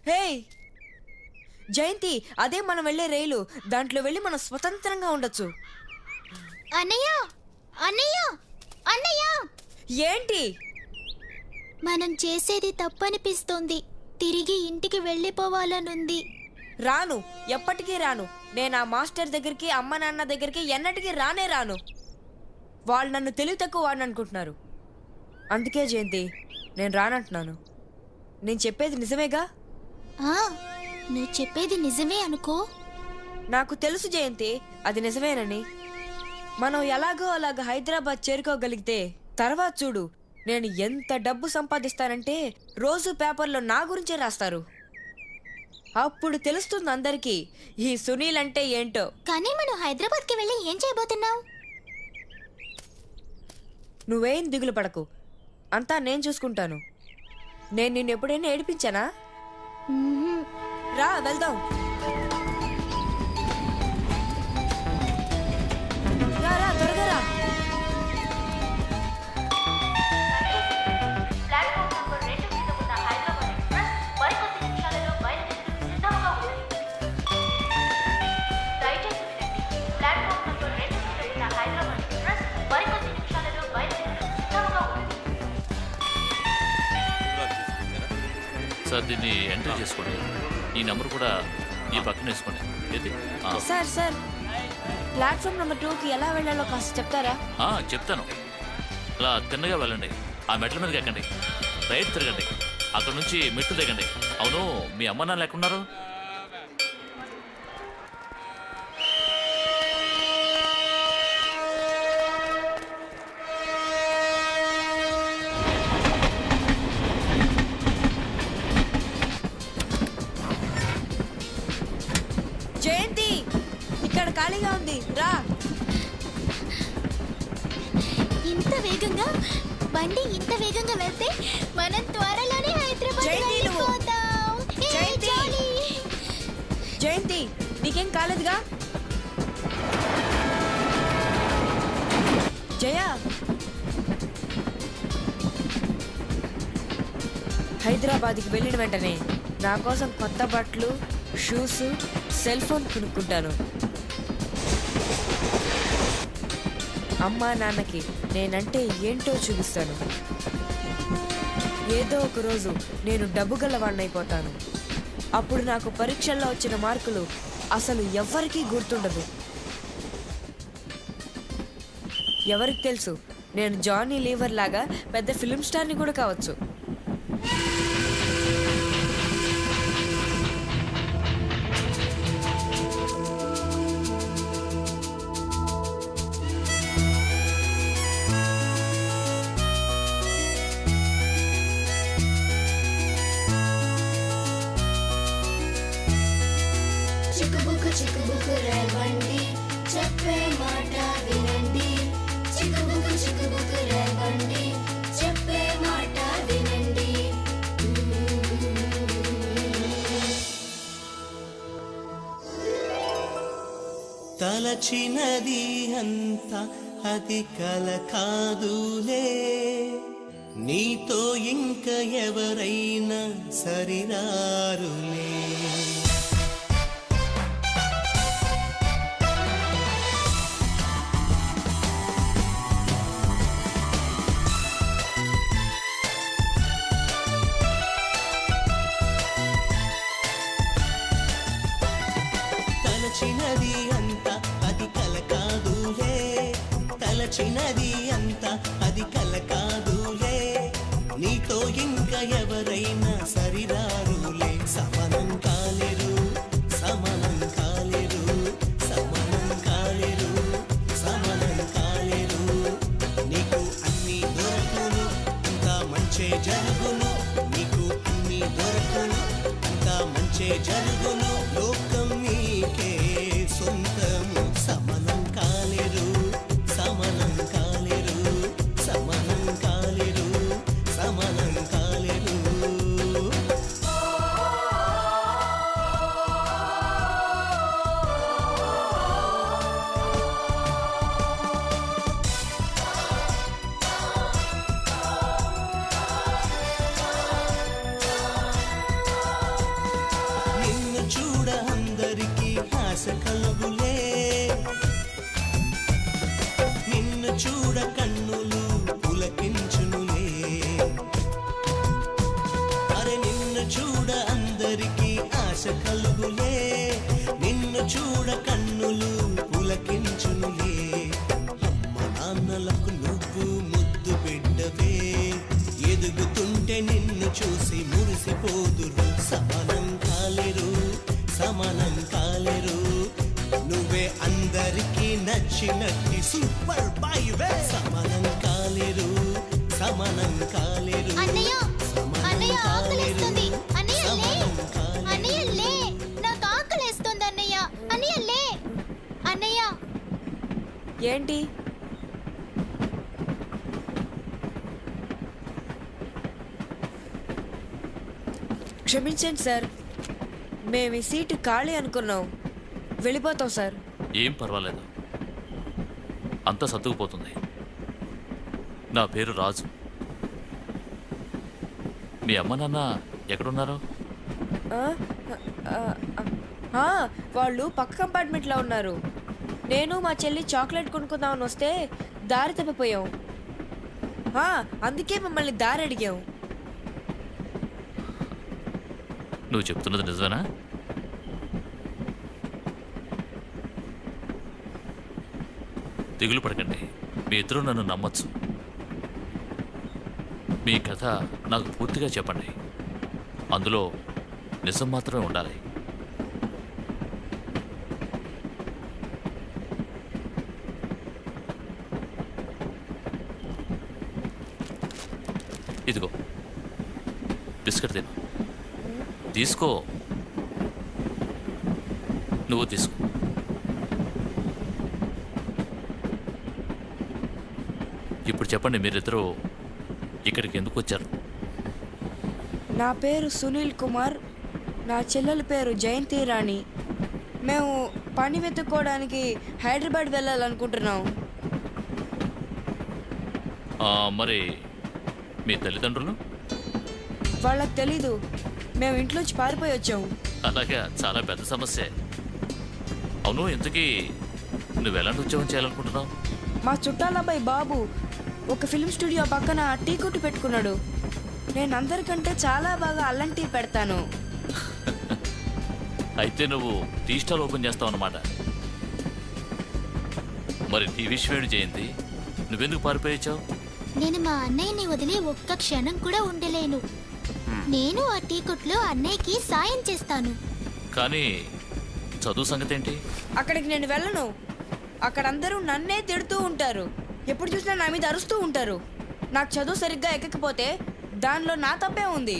హే జయంతి, అదే మనం వెళ్ళే రైలు. దాంట్లో వెళ్ళి మనం స్వతంత్రంగా ఉండొచ్చు. అన్నయ్య అన్నయ్య అన్నయ్య, ఏంటి? మనం చేసేది తప్పనిపిస్తోంది. తిరిగి ఇంటికి వెళ్ళిపోవాలనుంది. రాను, ఎప్పటికీ రాను. నేను ఆ మాస్టర్ దగ్గరికి, అమ్మ నాన్న దగ్గరికి ఎన్నటికీ రానే రాను. వాళ్ళు నన్ను తెలివి తక్కువ వాడిని అనుకుంటున్నారు. అందుకే జయంతి, నేను రానంటున్నాను. నేను చెప్పేది నిజమేగా? నువ్వు చెప్పేది నిజమే అనుకో. నాకు తెలుసు జయంతి, అది నిజమేనని. మనం ఎలాగో అలాగ హైదరాబాద్ చేరుకోగలిగితే తర్వాత చూడు, నేను ఎంత డబ్బు సంపాదిస్తానంటే రోజు పేపర్లో నా గురించే రాస్తారు. అప్పుడు తెలుస్తుంది అందరికీ ఈ సునీల్ అంటే ఏంటో. కానీ మనం హైదరాబాద్కి వెళ్ళి ఏం చేయబోతున్నావు? నువ్వేం దిగులు పడకు, అంతా నేను చూసుకుంటాను. నేను నిన్ను ఎప్పుడైనా ఏడిపించానా? రా వెళ్దాం. రా త్వరగా రా. సార్ దీన్ని ఎంట్రీ చేసుకోండి. ఈ నెంబర్ కూడా ఈ పక్కన వేసుకోండి. సార్ సార్, ప్లాట్ఫామ్ నెంబర్ 2కి ఎలా వెళ్ళాలో కాస్త చెప్తారా? చెప్తాను. అలా తిన్నగా వెళ్ళండి, ఆ మెట్ల మీదకి ఎక్కండి, రైట్ తిరగండి, అక్కడ నుంచి మెట్లు దిగండి. అవును, మీ అమ్మ నాన్న ఎక్కడున్నారు? జయంతి, ఇక్కడ ఖాళీగా ఉంది, రా. ఇంత వేగంగా బండి ఇంత వేగంగా వెళ్తే మనం త్వరలోనే హైదరాబాద్ వెళ్ళిపోతాం. జయంతి, నీకేం కాలేదుగా? జయ, హైదరాబాద్కి వెళ్ళిన వెంటనే నా కోసం కొత్త బట్టలు, షూస్, సెల్ ఫోన్ కొనుక్కుంటాను. అమ్మా నాన్నకి నేనంటే ఏంటో చూపిస్తాను. ఏదో ఒక రోజు నేను డబ్బు గలవాడినైపోతాను. అప్పుడు నాకు పరీక్షల్లో వచ్చిన మార్కులు అసలు ఎవ్వరికీ గుర్తుండదు. ఎవరికి తెలుసు, నేను జానీ లీవర్ లాగా పెద్ద ఫిల్మ్ స్టార్ని కూడా కావచ్చు. చిక్కుబుక్కు రేవండి, చెప్పే మాట వినండి. చిక్కుబుక్కు రేవండి, చెప్పే మాట వినండి. తలచినది అంత అది కల కాదులే, నీతో ఇంక ఎవరైనా సరిరారులే. తలచినది అంత అది కల కాదులే, తలచినది అంత అది కల కాదులే, నీతో ఇంకా ఎవరైనా సరిరారులే. సమనం కాలేరు, సమనం కాలేరు, సమనం కాలేరు, సమనం కాలేరు. నీకు అన్ని దొరకును, అంతా మంచే జరుగును. నీకు అన్ని దొరకును, అంతా మంచే జరుగును. లోకం నీకే సొంతము. సమనం కాలేరు, సమనం కాలేరు, సమనం కాలేరు, సమనం కాలేరు. చెబితే ఎదుగుతుంటే నిన్ను చూసి మురిసిపోదురు. సమానం కాలేరు, సమానం కాలేరు, నువ్వే అందరికీ నచ్చినట్టి సూపర్ బాయ్వే. సమానం కాలేరు, సమానం కాలేరు, అన్నయ్య సమానం అన్నయ్య ఆకలేస్తుంది. కాలేరు, అన్నయ్య లే, సమానం కాలేరు. అన్నయ్య లే, నాకు ఆకలేస్తుంది అన్నయ్య. అన్నయ్య లే, అన్నయ్య. ఏంటి? క్షమించండి సార్, మేము ఈ సీటు ఖాళీ అనుకున్నాం. వెళ్ళిపోతాం సార్. ఏం పర్వాలేదు, అంతా సర్దుకుపోతుంది. నా పేరు రాజు. మీ అమ్మ నాన్న ఎక్కడున్నారు? ఆ? ఆ, ఆ, వాళ్ళు పక్క కంపార్ట్మెంట్లో ఉన్నారు. నేను మా చెల్లి చాక్లెట్ కొనుక్కుందామని వస్తే దారి తప్పిపోయాం. అందుకే మిమ్మల్ని దారి అడిగాం. నువ్వు చెప్తున్నది నిజమేనా? దిగులు పడకండి, మీ ఇద్దరు నన్ను నమ్మచ్చు. మీ కథ నాకు పూర్తిగా చెప్పండి, అందులో నిజం మాత్రమే ఉండాలి. ఇదిగో బిస్కెట్ తిను, తీసుకో, నువ్వు తీసుకో. ఇప్పుడు చెప్పండి, మీరిద్దరూ ఇక్కడికి ఎందుకు వచ్చారు? నా పేరు సునీల్ కుమార్, నా చెల్లెల పేరు జయంతి రాణి. మేము పని వెతుక్కోవడానికి హైదరాబాద్ వెళ్ళాలనుకుంటున్నాం. మరి మీ తల్లిదండ్రులు? వాళ్ళకి తెలీదు, మేము ఇంట్లోంచి పారిపోయి వచ్చాము. అలాగా, చాలా పెద్ద సమస్య. అవును, ఇంతకీ నువ్వు ఎలాంటి ఉద్యోగం చేయాలనుకుంటున్నావు? మా చుట్టాల అబ్బాయి బాబు ఒక ఫిల్మ్ స్టూడియో పక్కన టీ కొట్టు పెట్టుకున్నాడు. నేను అందరికంటే చాలా బాగా అల్లం టీ పెడతాను. అయితే నువ్వు టీ స్టాల్ ఓపెన్ చేస్తావు అన్నమాట. మరి టీ విషయం జయంతి, నువ్వెందుకు పారిపోయావు? నేను మా అన్నయ్యని వదిలి ఒక్క క్షణం కూడా ఉండలేను. నేను ఆ టీ కొట్లో అన్నయ్యకి సాయం చేస్తాను. కానీ చదువు సంగతి ఏంటి? అక్కడికి నేను వెళ్ళను. అక్కడ అందరూ నన్నే తిడుతూ ఉంటారు. ఎప్పుడు చూసినా నా మీద అరుస్తూ ఉంటారు. నాకు చదువు సరిగ్గా ఎక్కకపోతే దానిలో నా తప్పే ఉంది.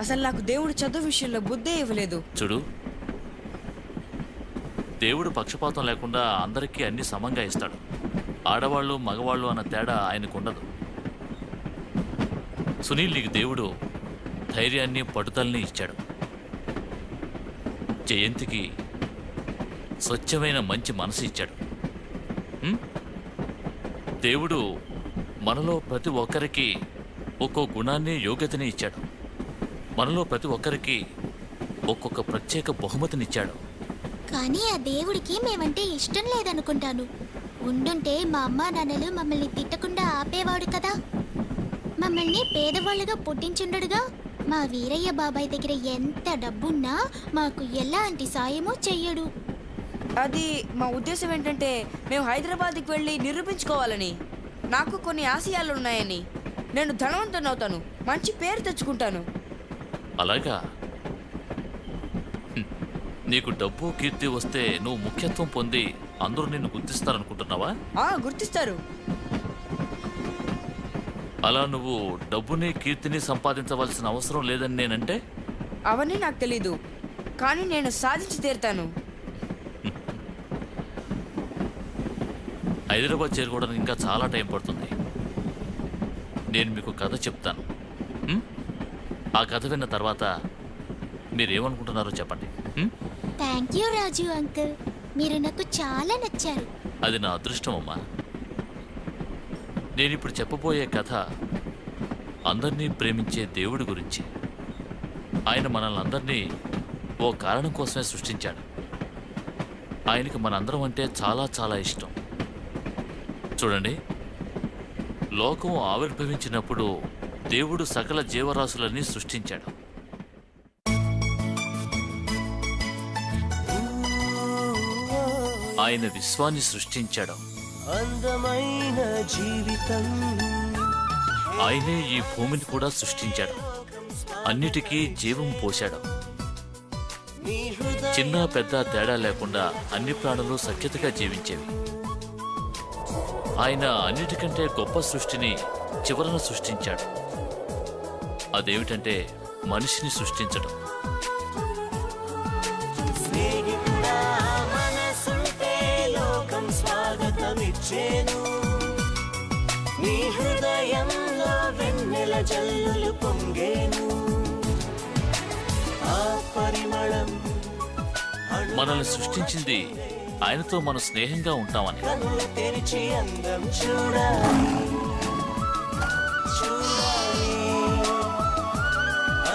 అసలు నాకు దేవుడు చదువు విషయంలో బుద్ధి ఇవ్వలేదు. చూడు, దేవుడు పక్షపాతం లేకుండా అందరికీ అన్ని సమంగా ఇస్తాడు. ఆడవాళ్ళు మగవాళ్ళు అన్న తేడా ఆయనకు ఉండదు. సునీల్, నీకు దేవుడు ధైర్యాన్ని పట్టుదలని ఇచ్చాడు. జయంతికి స్వచ్ఛమైన మంచి మనసు ఇచ్చాడు. దేవుడు మనలో ప్రతి ఒక్కరికి ఒక్కో గుణాన్ని, యోగ్యతని ఇచ్చాడు. మనలో ప్రతి ఒక్కరికి ఒక్కొక్క ప్రత్యేక బహుమతినిచ్చాడు. కానీ ఆ దేవుడికి మేమంటే ఇష్టం లేదనుకుంటాను. ఉండుంటే మా అమ్మా నాన్నలు మమ్మల్ని తిట్టకుండా ఆపేవాడు కదా. మమ్మల్ని పేదవాళ్ళుగా పుట్టించుండడుగా. మా వీరయ్య బాబాయ్ దగ్గర ఎంత డబ్బున్నా మాకు ఎలాంటి సాయమూ చెయ్యడు. అది మా ఉద్దేశం ఏంటంటే మేము హైదరాబాద్కి వెళ్ళి నిరూపించుకోవాలని. నాకు కొన్ని ఆశయాలు ఉన్నాయని. నేను ధనవంతుని అవుతాను, మంచి పేరు తెచ్చుకుంటాను. అలాగా? నీకు డబ్బు కీర్తి వస్తే నువ్వు ముఖ్యత్వం పొంది అందరూ నిన్ను గుర్తిస్తారనుకుంటున్నావా? గుర్తిస్తారు. అలా నువ్వు డబ్బుని కీర్తిని సంపాదించవలసిన అవసరం లేదని నేనంటే? అవన్నీ నాకు తెలీదు, కానీ నేను సాధించి తీరుతాను. హైదరాబాద్ చేరుకోవడానికి ఇంకా చాలా టైం పడుతుంది. నేను మీకు కథ చెప్తాను. ఆ కథ విన్న తర్వాత మీరేమనుకుంటున్నారో చెప్పండి. థ్యాంక్ యూ రాజు అంకుల్, మీరు నాకు చాలా నచ్చారు. అది నా అదృష్టం అమ్మా. నేనిప్పుడు చెప్పబోయే కథ అందరినీ ప్రేమించే దేవుడి గురించి. ఆయన మనల్ని అందరినీ ఓ కారణం కోసమే సృష్టించాడు. ఆయనకి మనందరం అంటే చాలా చాలా ఇష్టం. చూడండి, లోకం ఆవిర్భవించినప్పుడు దేవుడు సకల జీవరాశులన్నీ సృష్టించాడు. ఆయన విశ్వాన్ని సృష్టించాడు. అందమైన జీవితం ఆయనే ఈ భూమిని కూడా సృష్టించాడు, అన్నిటికీ జీవం పోశాడు. చిన్న పెద్ద తేడా లేకుండా అన్ని ప్రాణులు సఖ్యతగా జీవించేవి. ఆయన అన్నిటికంటే గొప్ప సృష్టిని చివరన సృష్టించాడు. అదేమిటంటే మనిషిని సృష్టించడం. స్నేహితుడా మనసుంటే లోకం స్వాగతమిచ్చేను. నీ హృదయంలో వెన్నెల జల్లులు పొంగేను. ఆ పరిమళం మనల్ని సృష్టించింది ఆయనతో మనం స్నేహంగా ఉంటామని. కన్నులు తెరిచి అందం చూడాలి, చూడాలి,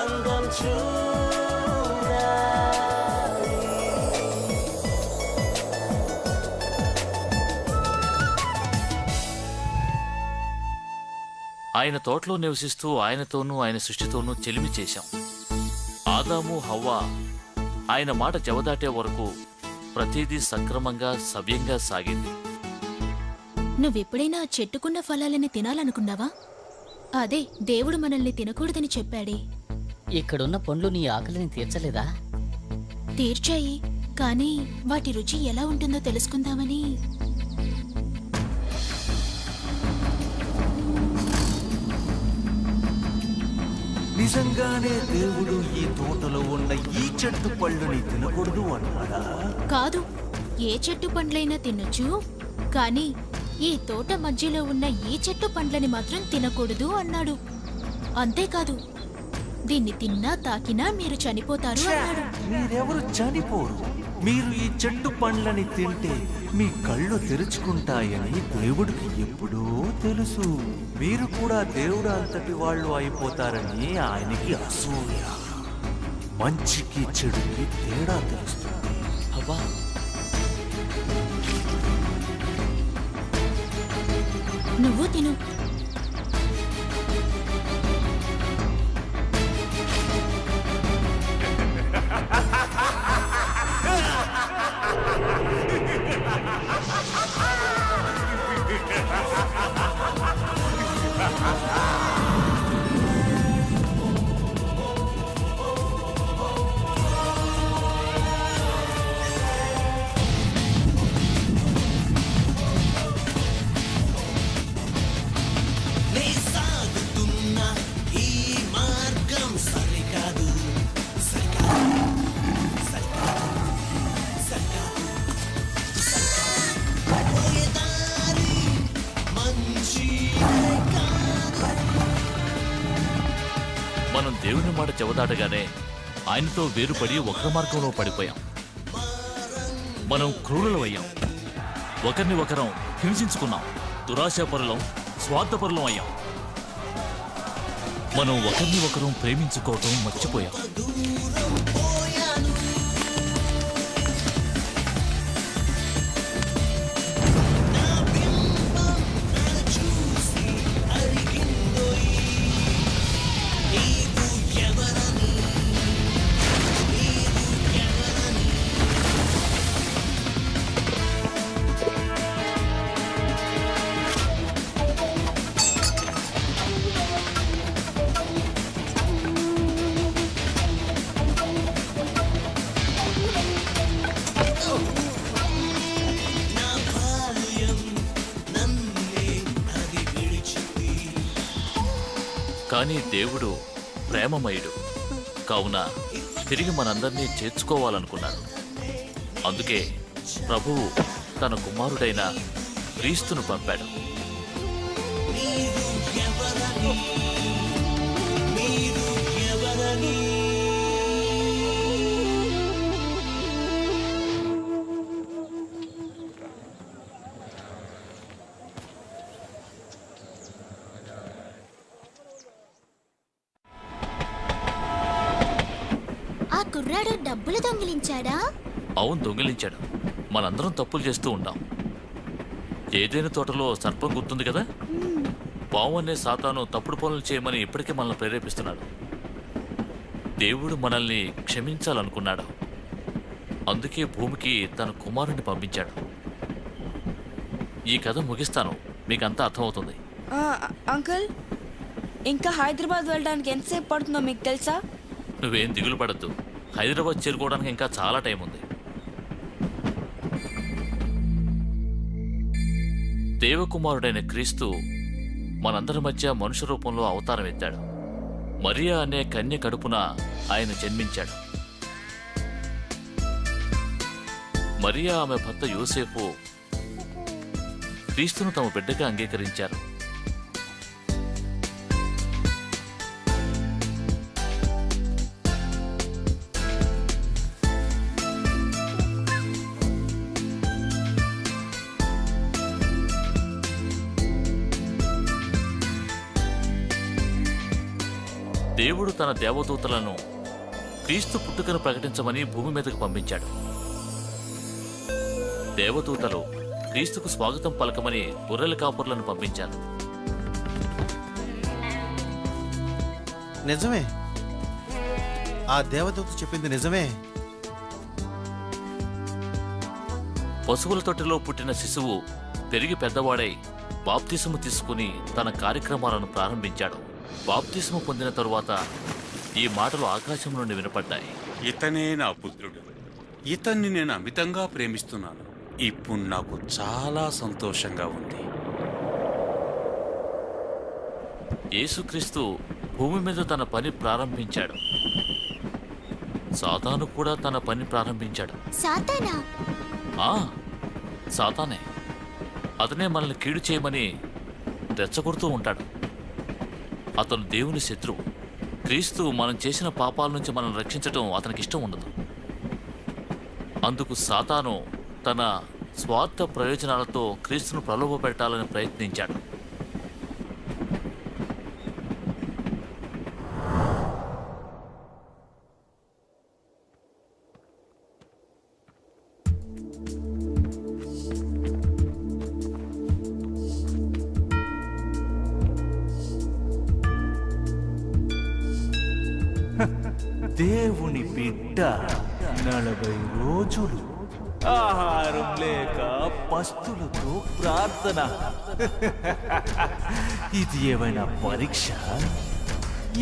అందం చూడాలి. ఆయన తోటలో నివసిస్తూ ఆయనతోనూ ఆయన సృష్టితోనూ చెలిమి చేశాం. ఆదాము హవ్వ ఆయన మాట జవదాటే వరకు ప్రతిదీ సక్రమంగా సవ్యంగా సాగింది. నువ్వెప్పుడైనా చెట్టుకున్న ఫలాలని తినాలనుకున్నావా? అదే దేవుడు మనల్ని తినకూడదని చెప్పాడే. ఇక్కడున్న పండ్లు నీ ఆకలిని తీర్చలేదా? తీర్చాయి, కానీ వాటి రుచి ఎలా ఉంటుందో తెలుసుకుందామని. నిజంగానే దేవుడు ఈ తోటలో ఉన్న ఈ చెట్టు పళ్ళుని తినకూడదు అన్నాడా? కాదు, ఏ చెట్టు పండ్లైనా తినొచ్చు, కానీ ఈ తోట మధ్యలో ఉన్న ఈ చెట్టు పండ్లని మాత్రం తినకూడదు అన్నాడు. అంతేకాదు, దీన్ని తిన్నా తాకినా మీరు చనిపోతారు అన్నాడు. మీరెవరు చనిపోరు. మీరు ఈ చెట్టు పండ్లని తింటే మీ కళ్ళు తెరుచుకుంటాయని దేవుడికి ఎప్పుడూ తెలుసు. మీరు కూడా దేవుడు అంతటి వాళ్ళు అయిపోతారని ఆయనకి అసూయ. మంచికి చెడుకి తేడా తెలుస్తుంది. హవ్వా, నువ్వు తిను. నే సాగుతున్న ఈ మార్గం సరికాదు, సరికాదు, సరికాదు, సరికాదు, సరికాదు. పోయే దారి మంచి కాదు. మనం దేవుని మాట చెవదాటగానే ఆయనతో వేరుపడి వక్ర మార్గంలో పడిపోయాం. మనం క్రూరులమయ్యాం, ఒకరిని ఒకరం హింసించుకున్నాం, దురాశాపరులం, స్వార్థపరులం అయ్యాం. మనం ఒకరిని ఒకరం ప్రేమించుకోవటం మర్చిపోయాం. కానీ దేవుడు ప్రేమమయుడు కావున తిరిగి మనందరినీ చేర్చుకోవాలనుకున్నాడు. అందుకే ప్రభువు తన కుమారుడైన క్రీస్తును పంపాడు. ఆ కుర్రాడు డబ్బులు దొంగిలించాడా? అవును, దొంగిలించాడు. మనందరం తప్పులు చేస్తూ ఉంటాం. ఏదైనా తోటలో సర్పం గుర్తుంది కదా, పాము అనే సాతాను తప్పుడు పనులు చేయమని ఇప్పటికే మనల్ని ప్రేరేపిస్తున్నాడు. దేవుడు మనల్ని క్షమించాలనుకున్నాడు. అందుకే భూమికి తన కుమారుని పంపించాడు. ఈ కథ ముగిస్తాను, మీకంతా అర్థమవుతుంది. అంకుల్, ఇంకా హైదరాబాద్ వెళ్ళడానికి ఎంతసేపు పడుతుందో మీకు తెలుసా? నువ్వేం దిగులు పడద్దు. హైదరాబాద్ చేరుకోవడానికి ఇంకా చాలా టైం ఉంది. దేవకుమారుడైన క్రీస్తు మనందరి మధ్య మనుష్య రూపంలో అవతారం ఎత్తాడు. మరియా అనే కన్య కడుపున ఆయన జన్మించాడు. మరియా ఆమె భర్త యోసేపు క్రీస్తును తమ బిడ్డగా అంగీకరించారు. దేవుడు తన దేవదూతలను క్రీస్తు పుట్టుకను ప్రకటించమని భూమి మీదకు పంపించాడు. దేవదూతలు క్రీస్తుకు స్వాగతం పలకమని గొర్రెల కాపుర్లను పంపించారు. నిజమే, ఆ దేవదూత చెప్పింది నిజమే. పశువుల తొట్టిలో పుట్టిన శిశువు పెరిగి పెద్దవాడై బాప్తిసము తీసుకుని తన కార్యక్రమాలను ప్రారంభించాడు. బాప్తిసము పొందిన తరువాత ఈ మాటలు ఆకాశం నుండి వినపడ్డాయి. ఇతనే నా పుత్రుడు, ఇతన్ని నేను అమితంగా ప్రేమిస్తున్నాను. ఇప్పుడు నాకు చాలా సంతోషంగా ఉంది. యేసుక్రీస్తు భూమి మీద తన పని ప్రారంభించాడు. సాతాను కూడా తన పని ప్రారంభించాడు. సాతానా? సాతానే. అతనే మనల్ని కీడు చేయమని రెచ్చగొడుతూ ఉంటాడు. అతను దేవుని శత్రువు. క్రీస్తు మనం చేసిన పాపాల నుంచి మనం రక్షించడం అతనికి ఇష్టం ఉండదు. అందుకు సాతాను తన స్వార్థ ప్రయోజనాలతో క్రీస్తును ప్రలోభ పెట్టాలని ప్రయత్నించాడు. దేవుని బిడ్డ 40 రోజులు ఆహారం లేక పస్తులతో ప్రార్థన. ఇది ఏమైనా పరీక్ష?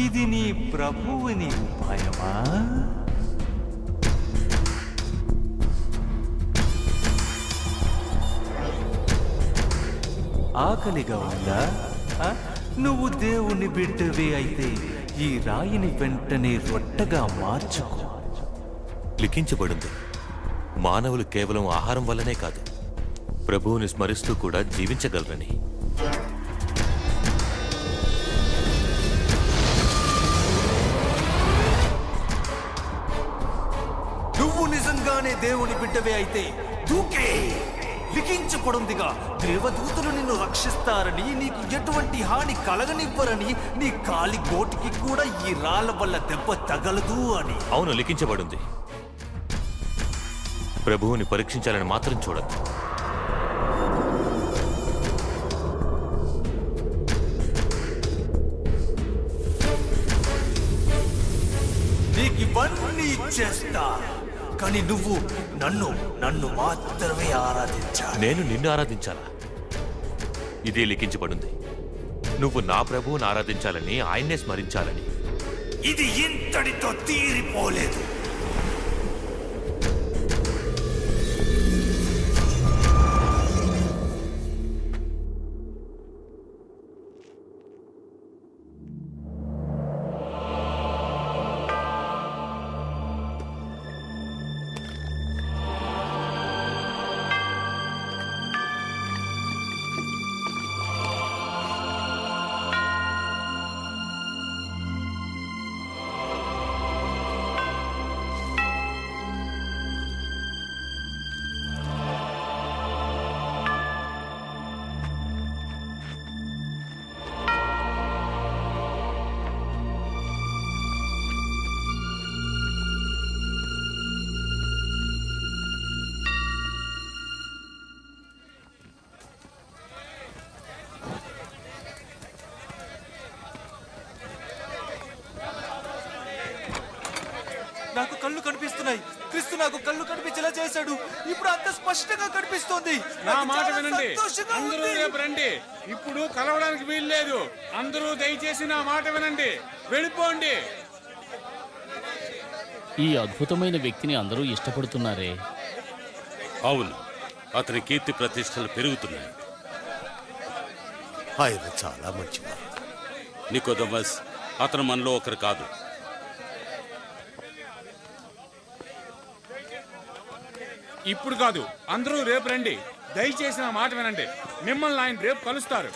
ఇది నీ ప్రభువుని ఉపాయమా? ఆకలిగా ఉందా? నువ్వు దేవుని బిడ్డవే అయితే ఈ రాయిని వెంటనే రొట్టెగా మార్చుకో. లిఖించబడింది, మానవులు కేవలం ఆహారం వల్లనే కాదు, ప్రభువుని స్మరిస్తూ కూడా జీవించగలరని. నువ్వు నిజంగానే దేవుని బిడ్డవే అయితే దూకే. లిఖించబడిందిగా, దేవదూతలు నిన్ను రక్షిస్తారని, నీకు ఎటువంటి హాని కలగనివ్వరని, నీ కాలి గోటికి కూడా ఈ రాళ్ళ వల్ల దెబ్బ తగలదు అని. అవును, లిఖించబడింది. ప్రభువుని పరీక్షించాలని మాత్రం చూడద్దు. నీకు ఇవన్నీ చేస్తా, కానీ నువ్వు నన్ను మాత్రమే ఆరాధించాలి. నేను నిన్ను ఆరాధించాలా? ఇదే లిఖించబడింది. నువ్వు నా ప్రభువుని ఆరాధించాలని, ఆయన్నే స్మరించాలని. ఇది ఇంతటితో తీరిపోలేదు. నాకు కళ్ళు కనిపిస్తున్నాయి. క్రీస్తు నాకు కళ్ళు కనిపించేలా చేశాడు. ఇప్పుడు అంత స్పష్టంగా కనిపిస్తోంది. నా నాకు మాట చాలా వినండి, సంతోషంగా అందరూ ఉంది. రేపు రండి. ఇప్పుడు కలవడానికి వీలు లేదు. అందరూ దయచేసి నా మాట వినండి, వెళ్ళిపోండి. ఈ అద్భుతమైన వ్యక్తిని అందరూ ఇష్టపడుతున్నారే. అవును, అతని కీర్తి ప్రతిష్టలు పెరుగుతున్నాయి. ఆయన చాలా మంచివాడు. నికోదమస్, అతను మనలో ఒకరు కాదు. ఇప్పుడు కాదు, అందరూ రేపు రండి. దయచేసి నా మాట వినండి, మిమ్మల్ని ఆయన రేపు కలుస్తారు.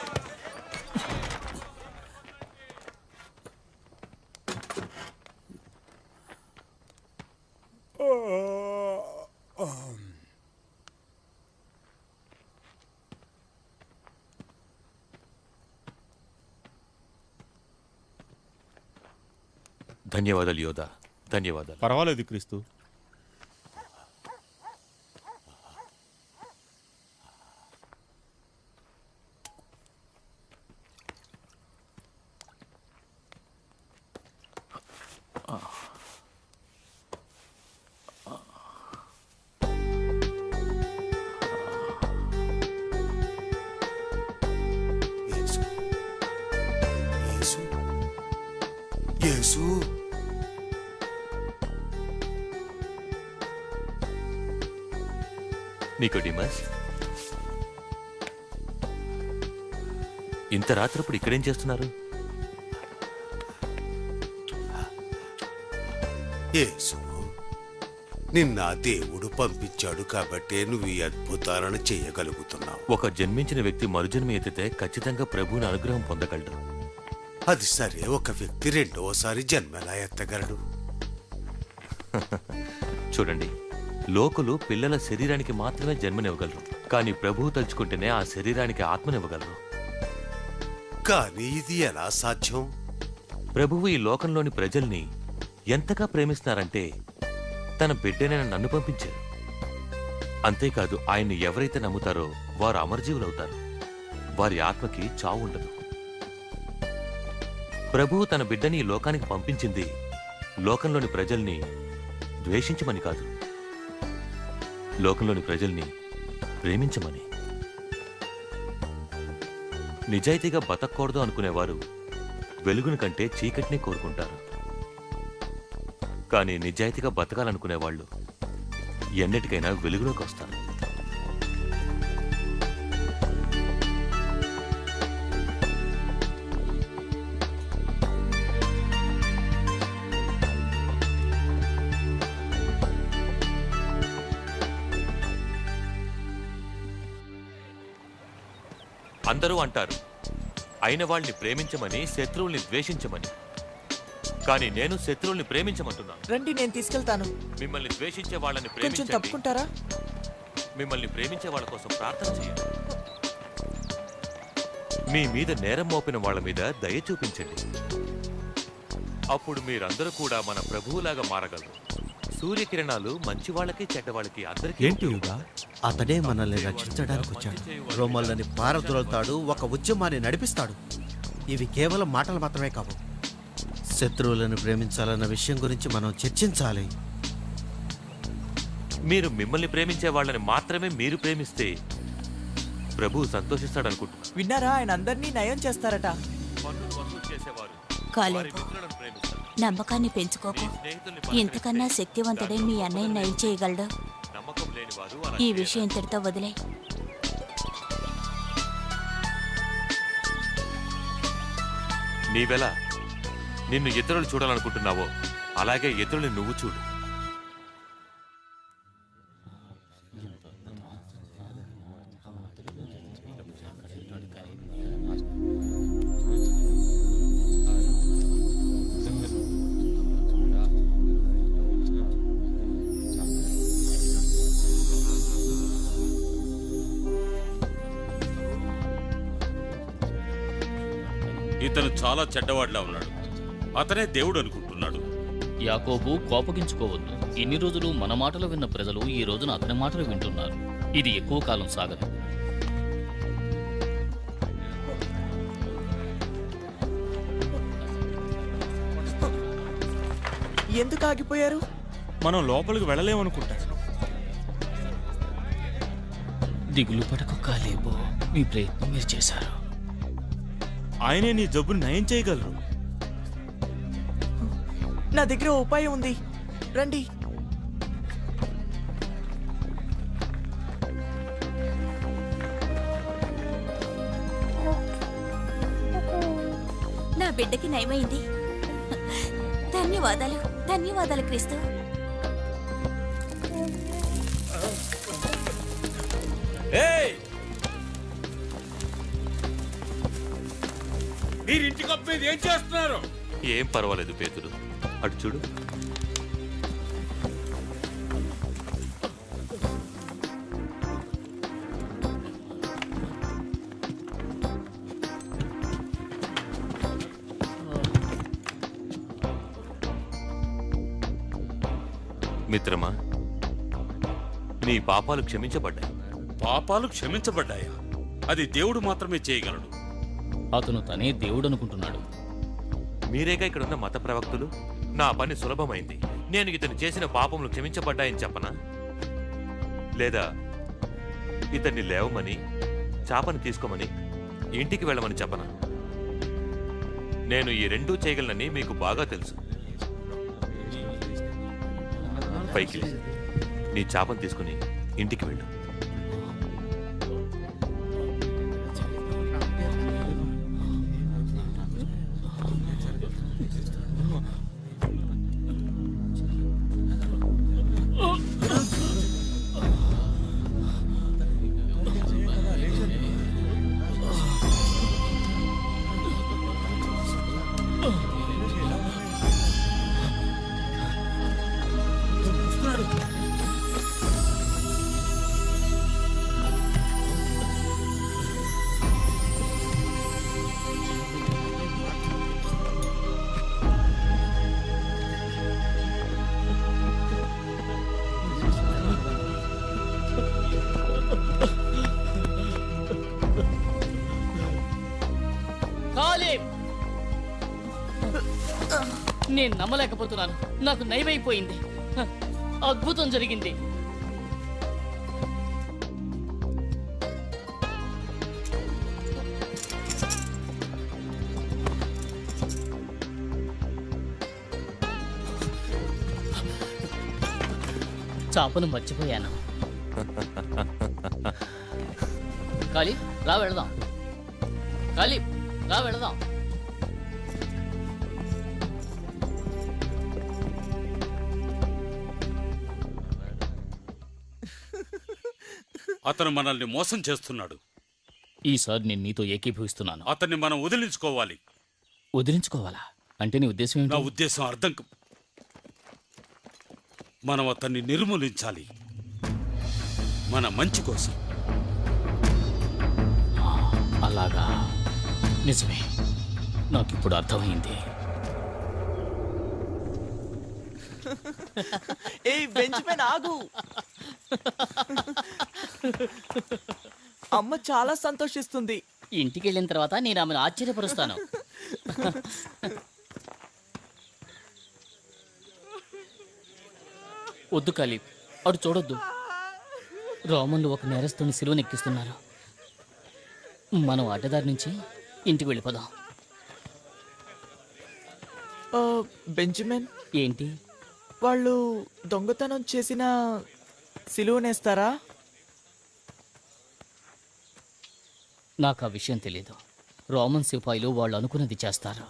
ధన్యవాదాలు యోధా, ధన్యవాదాలు. పర్వాలేదు క్రీస్తు. యేసు, యేసు, యేసు. నికోడిమస్, ఇంత రాత్రప్పుడు ఇక్కడేం చేస్తున్నారు? యేసు, నిన్న దేవుడు పంపించాడు కాబట్టే నువ్వు ఈ అద్భుతాలను చేయగలుగుతున్నావు. ఒక జన్మించిన వ్యక్తి మరుజన్మ ఎత్తితే ఖచ్చితంగా ప్రభువుని అనుగ్రహం పొందగలడు. అది సరే, ఒక వ్యక్తి రెండవసారి జన్మెలా ఎత్తగలడు? చూడండి, లోకులు పిల్లల శరీరానికి మాత్రమే జన్మనివ్వగలరు, కానీ ప్రభువు తలుచుకుంటేనే ఆ శరీరానికి ఆత్మనివ్వగలరు. కానీ ఇది ఎలా సాధ్యం? ప్రభువు ఈ లోకంలోని ప్రజల్ని ఎంతగా ప్రేమిస్తున్నారంటే తన బిడ్డనైన నన్ను పంపించారు. అంతేకాదు, ఆయన్ని ఎవరైతే నమ్ముతారో వారు అమరజీవులవుతారు. వారి ఆత్మకి చావు ఉండదు. ప్రభువు తన బిడ్డని ఈ లోకానికి పంపించింది లోకంలోని ప్రజల్ని ద్వేషించమని కాదు, లోకంలోని ప్రజల్ని ప్రేమించమని. నిజాయితీగా బతకూడదు అనుకునేవారు వెలుగుని కంటే చీకటిని కోరుకుంటారు. కానీ నిజాయితీగా బతకాలనుకునేవాళ్ళు ఎన్నిటికైనా వెలుగులోకి వస్తారు. అందరూ అంటారు అయిన వాళ్ళని ప్రేమించమని, శత్రువుల్ని ద్వేషించమని. కానీ నేను శత్రువుల్ని ప్రేమించమంటున్నాను. రండి, నేను తీసుకెళ్తాను. మిమ్మల్ని ద్వేషించే వాళ్ళని కొంచెం ప్రేమించండి. తప్పుకుంటారా? మిమ్మల్ని ప్రేమించే వాళ్ళ కోసం ప్రార్థన చేయండి. మీ మీద నేరం మోపిన వాళ్ళ మీద దయ చూపించండి. అప్పుడు మీరందరూ కూడా మన ప్రభువులాగా మారగలరు. సూర్యకిరణాలు మంచి వాళ్ళకి చెడ్డ వాళ్ళకి అందరికీ ఏంటి యుగా? అతడే మనల్ని రక్షించడానికి వచ్చాడు. రోమల్లని పారద్రోలుతాడు, ఒక ఉద్యమాన్ని నడిపిస్తాడు. ఇవి కేవలం మాటలు మాత్రమే కావు. శత్రువులను ప్రేమించాలన్న విషయం గురించి మనం చర్చించాలి. మీరు మిమ్మల్ని ప్రేమించే వాళ్ళని మాత్రమే మీరు ప్రేమిస్తే ప్రభువు సంతోషిస్తాడనుకుంటున్నాను. విన్నారా, ఆయన అందరినీ నయం చేస్తారట. పన్నులు వసూలు చేసేవారు కాలేదు, వారి మిత్రులను ప్రేమిస్తారు. నమ్మకాన్ని పెంచుకోకు. ఇంతకన్నా శక్తివంతుడే మీ అన్నయ్య నయం చేయగలడు. నమ్మకం లేని వారు ఈ విషయం ఇంతటితో వదిలే. నీవెలా నిన్ను ఇతరులు చూడాలనుకుంటున్నావో అలాగే ఇతరుల్ని నువ్వు చూడు. ఇతను చాలా చెడ్డవాడిలా ఉన్నాడు. అతనే దేవుడు అనుకుంటున్నాడు. యాకోబు, కోపగించుకోవద్దు. ఇన్ని రోజులు మన మాటలు విన్న ప్రజలు ఈ రోజున అతని మాటలు వింటున్నారు. ఇది ఎక్కువ కాలం సాగదు. ఎందుకు ఆగిపోయారు? మనం లోపలికి వెళ్ళలేమనుకుంటా. దిగులు పడకు కాలేబు, మీ ప్రయత్నం మీరు చేశారు. ఆయనే నీ జబ్బును నయం చేయగలరు. నా దగ్గర ఓ ఉపాయం ఉంది, రండి. నా బిడ్డకి నయమైంది. ధన్యవాదాలు, ధన్యవాదాలు క్రీస్తు. మీరు ఇంటి కప్పు మీద ఏం చేస్తున్నారు? ఏం పర్వాలేదు పేతురు, అటు చూడు. మిత్రమా, నీ పాపాలు క్షమించబడ్డాయి. పాపాలు క్షమించబడ్డాయా? అది దేవుడు మాత్రమే చేయగలడు. అతను తనే దేవుడు అనుకుంటున్నాడు. మీరేగా ఇక్కడున్న మత ప్రవక్తులు. నా పని సులభమైంది. నేను ఇతను చేసిన పాపములు క్షమించబడ్డాయని చెప్పనా, లేదా ఇతన్ని లేవమని, చాపని తీసుకోమని, ఇంటికి వెళ్ళమని చెప్పనా? నేను ఈ రెండూ చేయగలనని మీకు బాగా తెలుసు. పైకి నీ చాపను తీసుకుని ఇంటికి వెళ్ళు. నేను నమ్మలేకపోతున్నాను. నాకు నయమైపోయింది. అద్భుతం జరిగింది. చాపను మర్చిపోయాను. కాళీ, రా వెళదాం. కాళీ, రా వెళదాం. అతను మనల్ని మోసం చేస్తున్నాడు. ఈసారి నేను నీతో ఏకీభవిస్తున్నాను. అతన్ని మనం వదిలించుకోవాలి. వదిలించుకోవాలా అంటే నీ ఉద్దేశం ఏంటి? నా ఉద్దేశం అర్థం మనం అతన్ని నిర్మూలించాలి, మన మంచి కోసం. అలాగా, నిజమే. నాకిప్పుడు అర్థమైంది. ఏయ్ బెంచ్మెన్, ఆగు. అమ్మ చాలా సంతోషిస్తుంది. ఇంటికి వెళ్ళిన తర్వాత నేను ఆమెను ఆశ్చర్యపరుస్తాను. వద్దు కాళీ, అటు చూడొద్దు. రోమన్లు ఒక నేరస్తుని సిలువనెక్కిస్తున్నారు. మనం అడ్డదారి నుంచి ఇంటికి వెళ్ళిపోదాం. బెంజమిన్, ఏంటి? వాళ్ళు దొంగతనం చేసిన సిలువనేస్తారా? నాకు ఆ విషయం తెలీదు. రోమన్ సిపాయిలు వాళ్ళు అనుకున్నది చేస్తారు.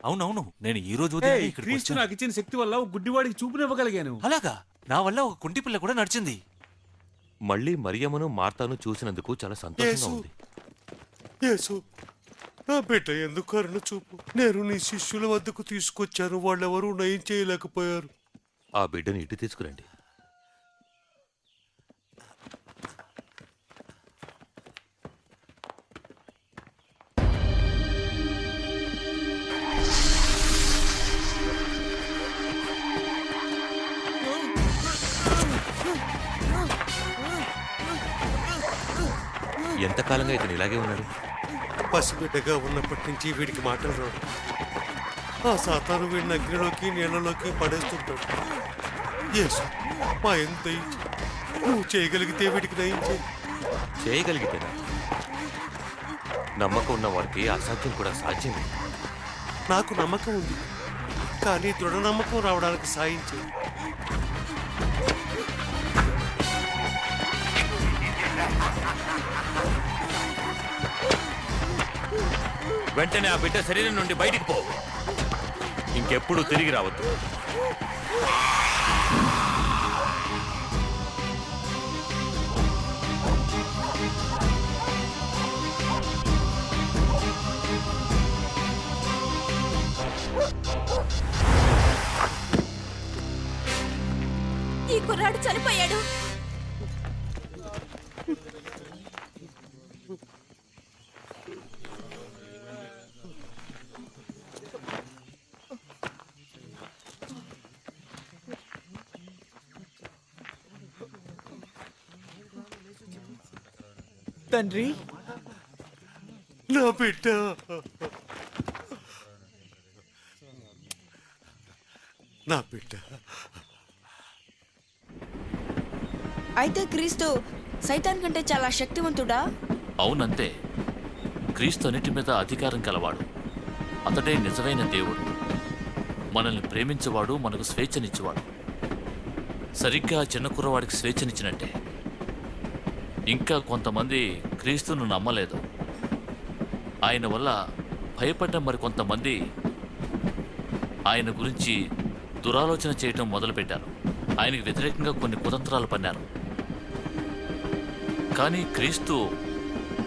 అవునవును, నేను ఈ రోజు క్రీస్తు నాకు ఇచ్చిన శక్తి వల్ల ఒక గుడ్డివాడికి చూపునివ్వగలిగాను. అలాగా, నా వల్ల ఒక కుంటి పిల్ల కూడా నడిచింది. మళ్ళీ మరియమ్మను మార్తాను చూసినందుకు చాలా సంతోషంగా ఉంది. యేసు, నా బిడ్డ ఎందుకు కరుణ చూపు. నేను నీ శిష్యుల వద్దకు తీసుకొచ్చాను, వాళ్ళెవరూ నయం చేయలేకపోయారు. ఆ బిడ్డని ఇటు తీసుకురండి. ఎంతకాలంగా ఇతను ఇలాగే ఉన్నాడు? పసిబిడ్డగా ఉన్నప్పటి నుంచి వీడికి మాటలు రావు. ఆ సాతాను వీడిని అగ్నిలోకి నీళ్ళలోకి పడేస్తుంటాడు. యేసు మా ఎంత నువ్వు చేయగలిగితే వీడికి నయం చేయి. చేయగలిగితేనా? నమ్మకం ఉన్న వారికి అసాధ్యం కూడా సాధ్యమే. నాకు నమ్మకం ఉంది, కానీ దృఢ నమ్మకం రావడానికి సాయం చేయి. వెంటనే ఆ బిడ్డ శరీరం నుండి బయటికి పో. ఇంకెప్పుడు తిరిగి రావద్దు. ఈ కుర్రాడు చనిపోయాడు. తండ్రి, నా బిడ్డ నా బిడ్డ. అయితే క్రీస్తు సైతాన్ కంటే చాలా శక్తివంతుడా? అవునంతే. క్రీస్తు అన్నిటి మీద అధికారం కలవాడు. అతడే నిజమైన దేవుడు. మనల్ని ప్రేమించేవాడు, మనకు స్వేచ్ఛనిచ్చేవాడు. సరిగ్గా చిన్న కుర్రవాడికి స్వేచ్ఛనిచ్చినట్టే ఇంకా కొంతమంది క్రీస్తును నమ్మలేదు. ఆయన వల్ల భయపడ్డ మరికొంతమంది ఆయన గురించి దురాలోచన చేయటం మొదలుపెట్టారు. ఆయనకు వ్యతిరేకంగా కొన్ని కుతంత్రాలు పన్నారు. కానీ క్రీస్తు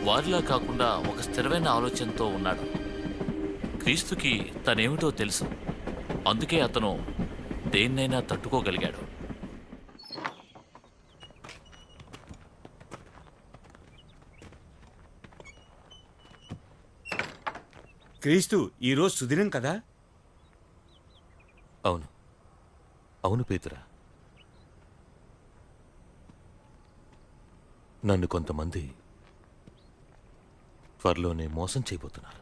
వారిలా కాకుండా ఒక స్థిరమైన ఆలోచనతో ఉన్నాడు. క్రీస్తుకి తనేమిటో తెలుసు. అందుకే అతను దేన్నైనా తట్టుకోగలిగాడు. క్రీస్తు ఈరోజు సుదినం కదా? అవును, అవును పేతురా. నన్ను కొంతమంది త్వరలోనే మోసం చేయబోతున్నారు.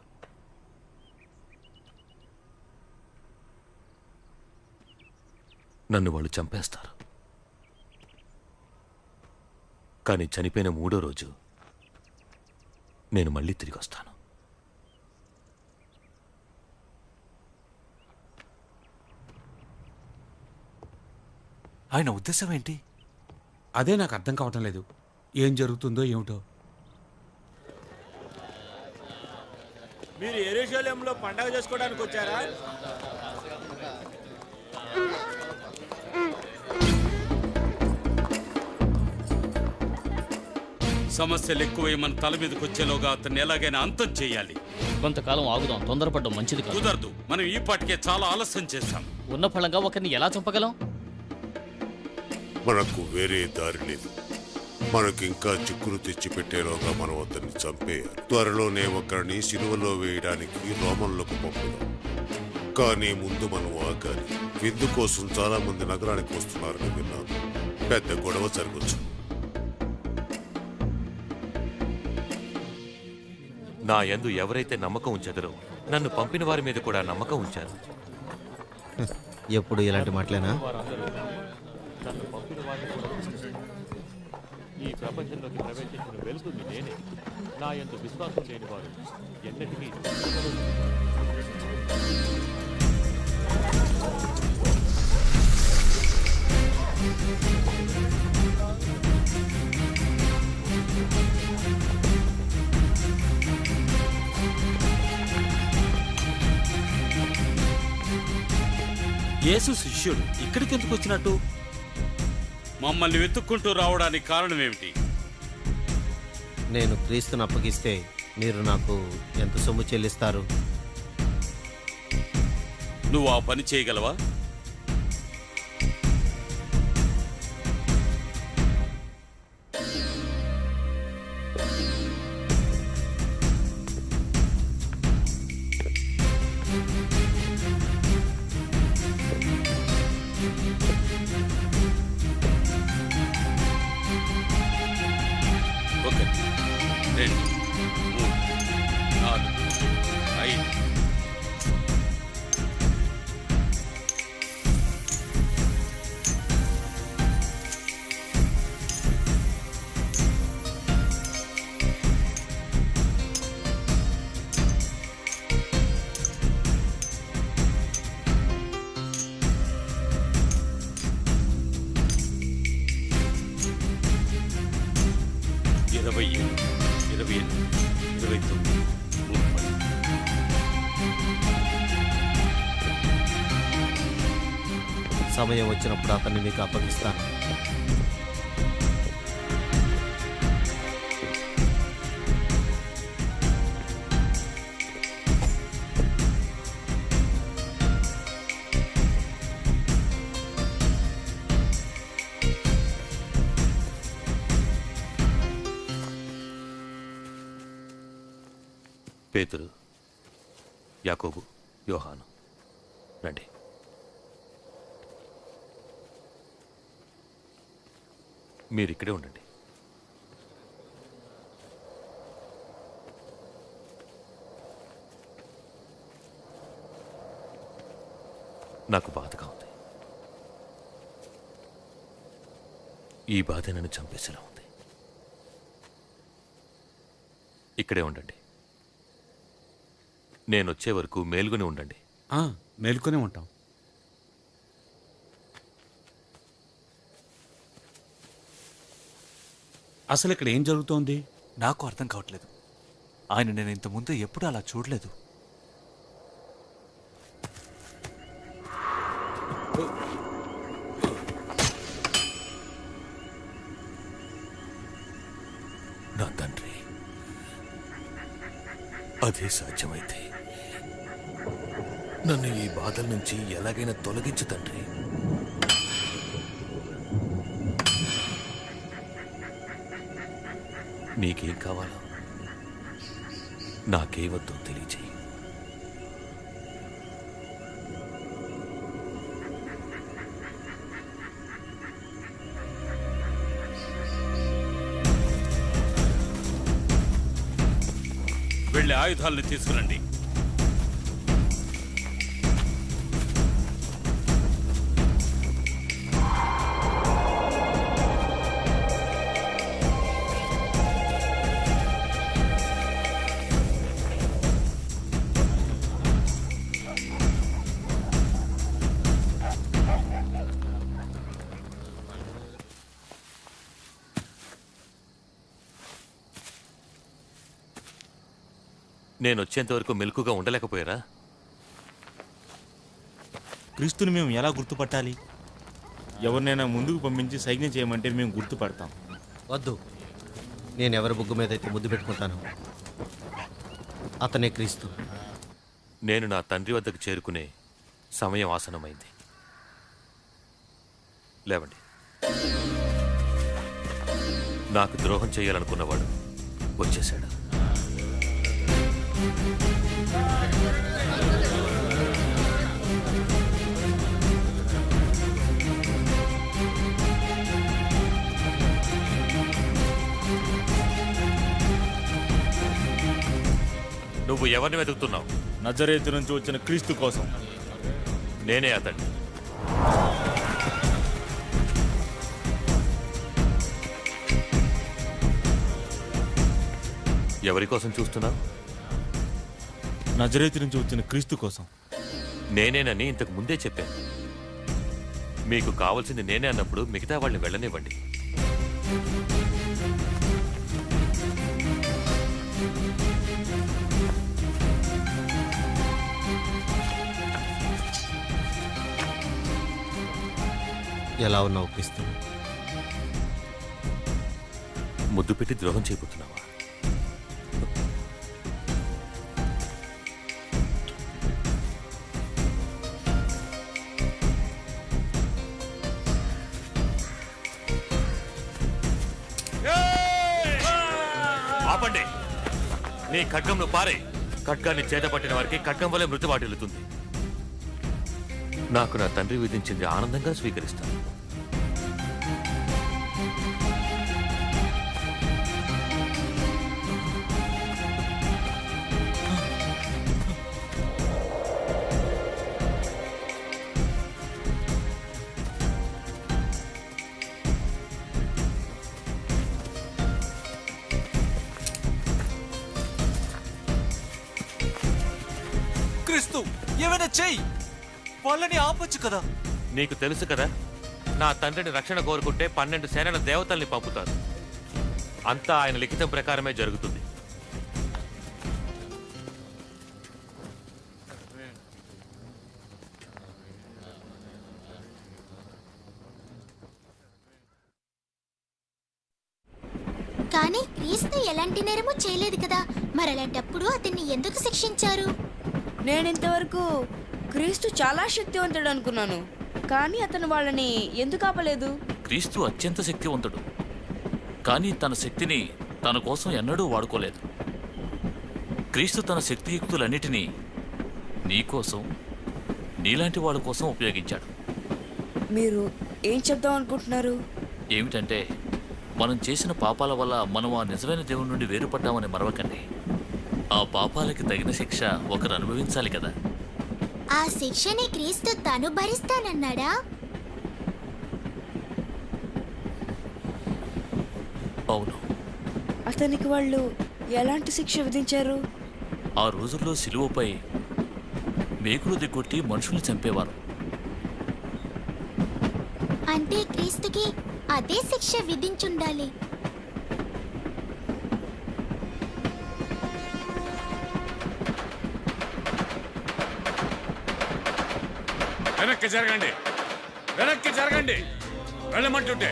నన్ను వాళ్ళు చంపేస్తారు. కానీ చనిపోయిన 3వ రోజు నేను మళ్ళీ తిరిగి వస్తాను. ఆయన ఉద్దేశం ఏంటి? అదే నాకు అర్థం కావటం లేదు. ఏం జరుగుతుందో ఏమిటో. మీరు యెరూషలేములో పండగ చేసుకోవడానికి వచ్చారా? సమస్యలు ఎక్కువై మన తల మీదకి వచ్చేలోగా అతన్ని ఎలాగైనా అంతం చేయాలి. కొంతకాలం ఆగుదాం. తొందరపడ్డం మంచిది కాదు. కుదరదు. మనం ఈ పాటికే చాలా ఆలస్యం చేశాం. ఉన్న ఫలంగా ఒకరిని ఎలా చంపగలం? మనకు వేరే దారి లేదు. మనకింకా చిక్కులు తెచ్చిపెట్టేలోగా మనం అతన్ని చంపేయాలి. త్వరలోనే ఒకరిని సిలువలో వేయడానికి రోమన్లకు పంపుదాం. కానీ ముందు మనం ఆగాలి. విందు కోసం చాలా మంది నగరానికి వస్తున్నారని విన్నాను. పెద్ద గొడవ జరగచ్చు. నా యందు ఎవరైతే నమ్మకం ఉంచెదరో నన్ను పంపిన వారి మీద కూడా నమ్మకం ఉంచారు. ఎప్పుడు ఇలాంటి మాటలేనా? ఈ ప్రపంచంలోకి ప్రవేశించిన వెలుగుని నేనే. నా యందు విశ్వాసం లేని వారు ఎన్నటికీ యేసు శిష్యుడు ఇక్కడికి ఎందుకు వచ్చినట్టు? మమ్మల్ని వెతుక్కుంటూ రావడానికి కారణం ఏమిటి? నేను క్రీస్తుని అప్పగిస్తే మీరు నాకు ఎంత సొమ్ము చెల్లిస్తారు? నువ్వు ఆ పని చేయగలవా? ఒకటి, 2, 3, 4, 27, 28, 29, 30. సమయం వచ్చినప్పుడు అతన్ని మీకు అప్పగిస్తాను. పేతురు, యాకోబు, యోహాను, రండి. మీరిక్కడే ఉండండి. నాకు బాధగా ఉంది. ఈ బాధ నన్ను చంపేసేలా ఉంది. ఇక్కడే ఉండండి. నేనొచ్చే వరకు మేల్కొని ఉండండి. మేల్కొనే ఉంటాం. అసలు ఇక్కడ ఏం జరుగుతోంది? నాకు అర్థం కావట్లేదు. ఆయన నేను ఇంతకుముందు ఎప్పుడు అలా చూడలేదు. నా తండ్రి, అదే సాధ్యమైతే నన్ను ఈ బాధల నుంచి ఎలాగైనా తొలగించు తండ్రి. నీకేం కావాలో నాకే వద్దో తెలియచేయి. వెళ్ళి ఆయుధాలను తీసుకురండి. నేను వచ్చేంత వరకు మెలకుగా ఉండలేకపోయారా? క్రీస్తుని మేము ఎలా గుర్తుపట్టాలి? ఎవరినైనా ముందుకు పంపించి సైన్యం చేయమంటే మేము గుర్తుపడతాం. వద్దు, నేను ఎవరి బుగ్గు మీద అయితే ముద్దు పెట్టుకుంటాను అతనే క్రీస్తు. నేను నా తండ్రి వద్దకు చేరుకునే సమయం ఆసనమైంది. లేవండి. నాకు ద్రోహం చేయాలనుకున్నవాడు వచ్చేశాడు. నువ్వు ఎవరిని వెతుకుతున్నావు? నజరేతు నుంచి వచ్చిన క్రీస్తు కోసం. నేనే అతన్ని. ఎవరి కోసం చూస్తున్నావు? నజరేతు నుంచి వచ్చిన క్రీస్తు కోసం. నేనేనని ఇంతకు ముందే చెప్పాను. మీకు కావాల్సింది నేనే అన్నప్పుడు మిగతా వాళ్ళని వెళ్ళనివ్వండి. ఎలా ఉన్నావు క్రీస్తు? ముద్దు పెట్టి ద్రోహం చేయబోతున్నావా? ఆపండి. నీ ఖడ్గంను పారే. ఖడ్గాన్ని చేతపట్టిన వారికి ఖడ్గం వలె మృతువాటిల్లుతుంది. నాకు నా తండ్రి విధించింది ఆనందంగా స్వీకరిస్తాను. క్రీస్తు, ఏమైనా చెయ్యి. వాళ్ళని ఆపొచ్చు కదా. నీకు తెలుసు కదా, నా తండ్రిని రక్షణ కోరుకుంటే 12 సేనల దేవతల్ని పంపుతారు. అంతా ఆయన లిఖితం ప్రకారమే జరుగుతుంది. కానీ క్రీస్తు ఎలాంటి నేరము చేయలేదు కదా, మరలాంటప్పుడు అతన్ని ఎందుకు శిక్షించారు? నేనింతవరకు క్రీస్తు చాలా శక్తివంతుడు అనుకున్నాను, కానీ అతను వాళ్ళని ఎందుకు ఆపలేదు? క్రీస్తు అత్యంత శక్తివంతుడు, కానీ తన శక్తిని తన కోసం ఎన్నడూ వాడుకోలేదు. క్రీస్తు తన శక్తియుక్తులన్నిటినీ నీకోసం, నీలాంటి వాడి కోసం ఉపయోగించాడు. మీరు ఏం చెప్దాం అనుకుంటున్నారు? ఏమిటంటే, మనం చేసిన పాపాల వల్ల మనం ఆ నిజమైన దేవుడి నుండి వేరుపడ్డామని మరవకండి. ఆ పాపాలకి తగిన శిక్ష ఒకరు అనుభవించాలి కదా. ఆ శిక్షని క్రీస్తు తను భరిస్తానన్నాడా? అవును. అతనికి వాళ్ళు ఎలాంటి శిక్ష విధించారు? ఆ రోజుల్లో సిలువపై మేకులు దిగొట్టి మనుషుల్ని చంపేవారు. అంటే క్రీస్తుకి అదే శిక్ష విధించుండాలి. వెనక్కి జరగండి, వెనక్కి జరగండి. వెళ్ళమంటుంటే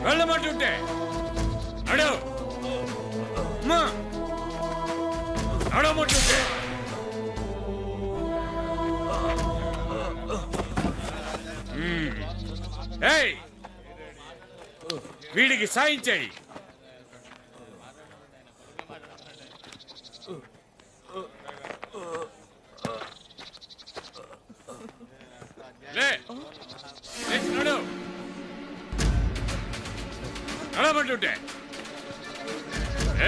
వెళ్ళమంటుంటే నడు, నడమంటుంటే. ఏయ్, వీడికి సాయం చేయి. నడు, నడమంటుంటే.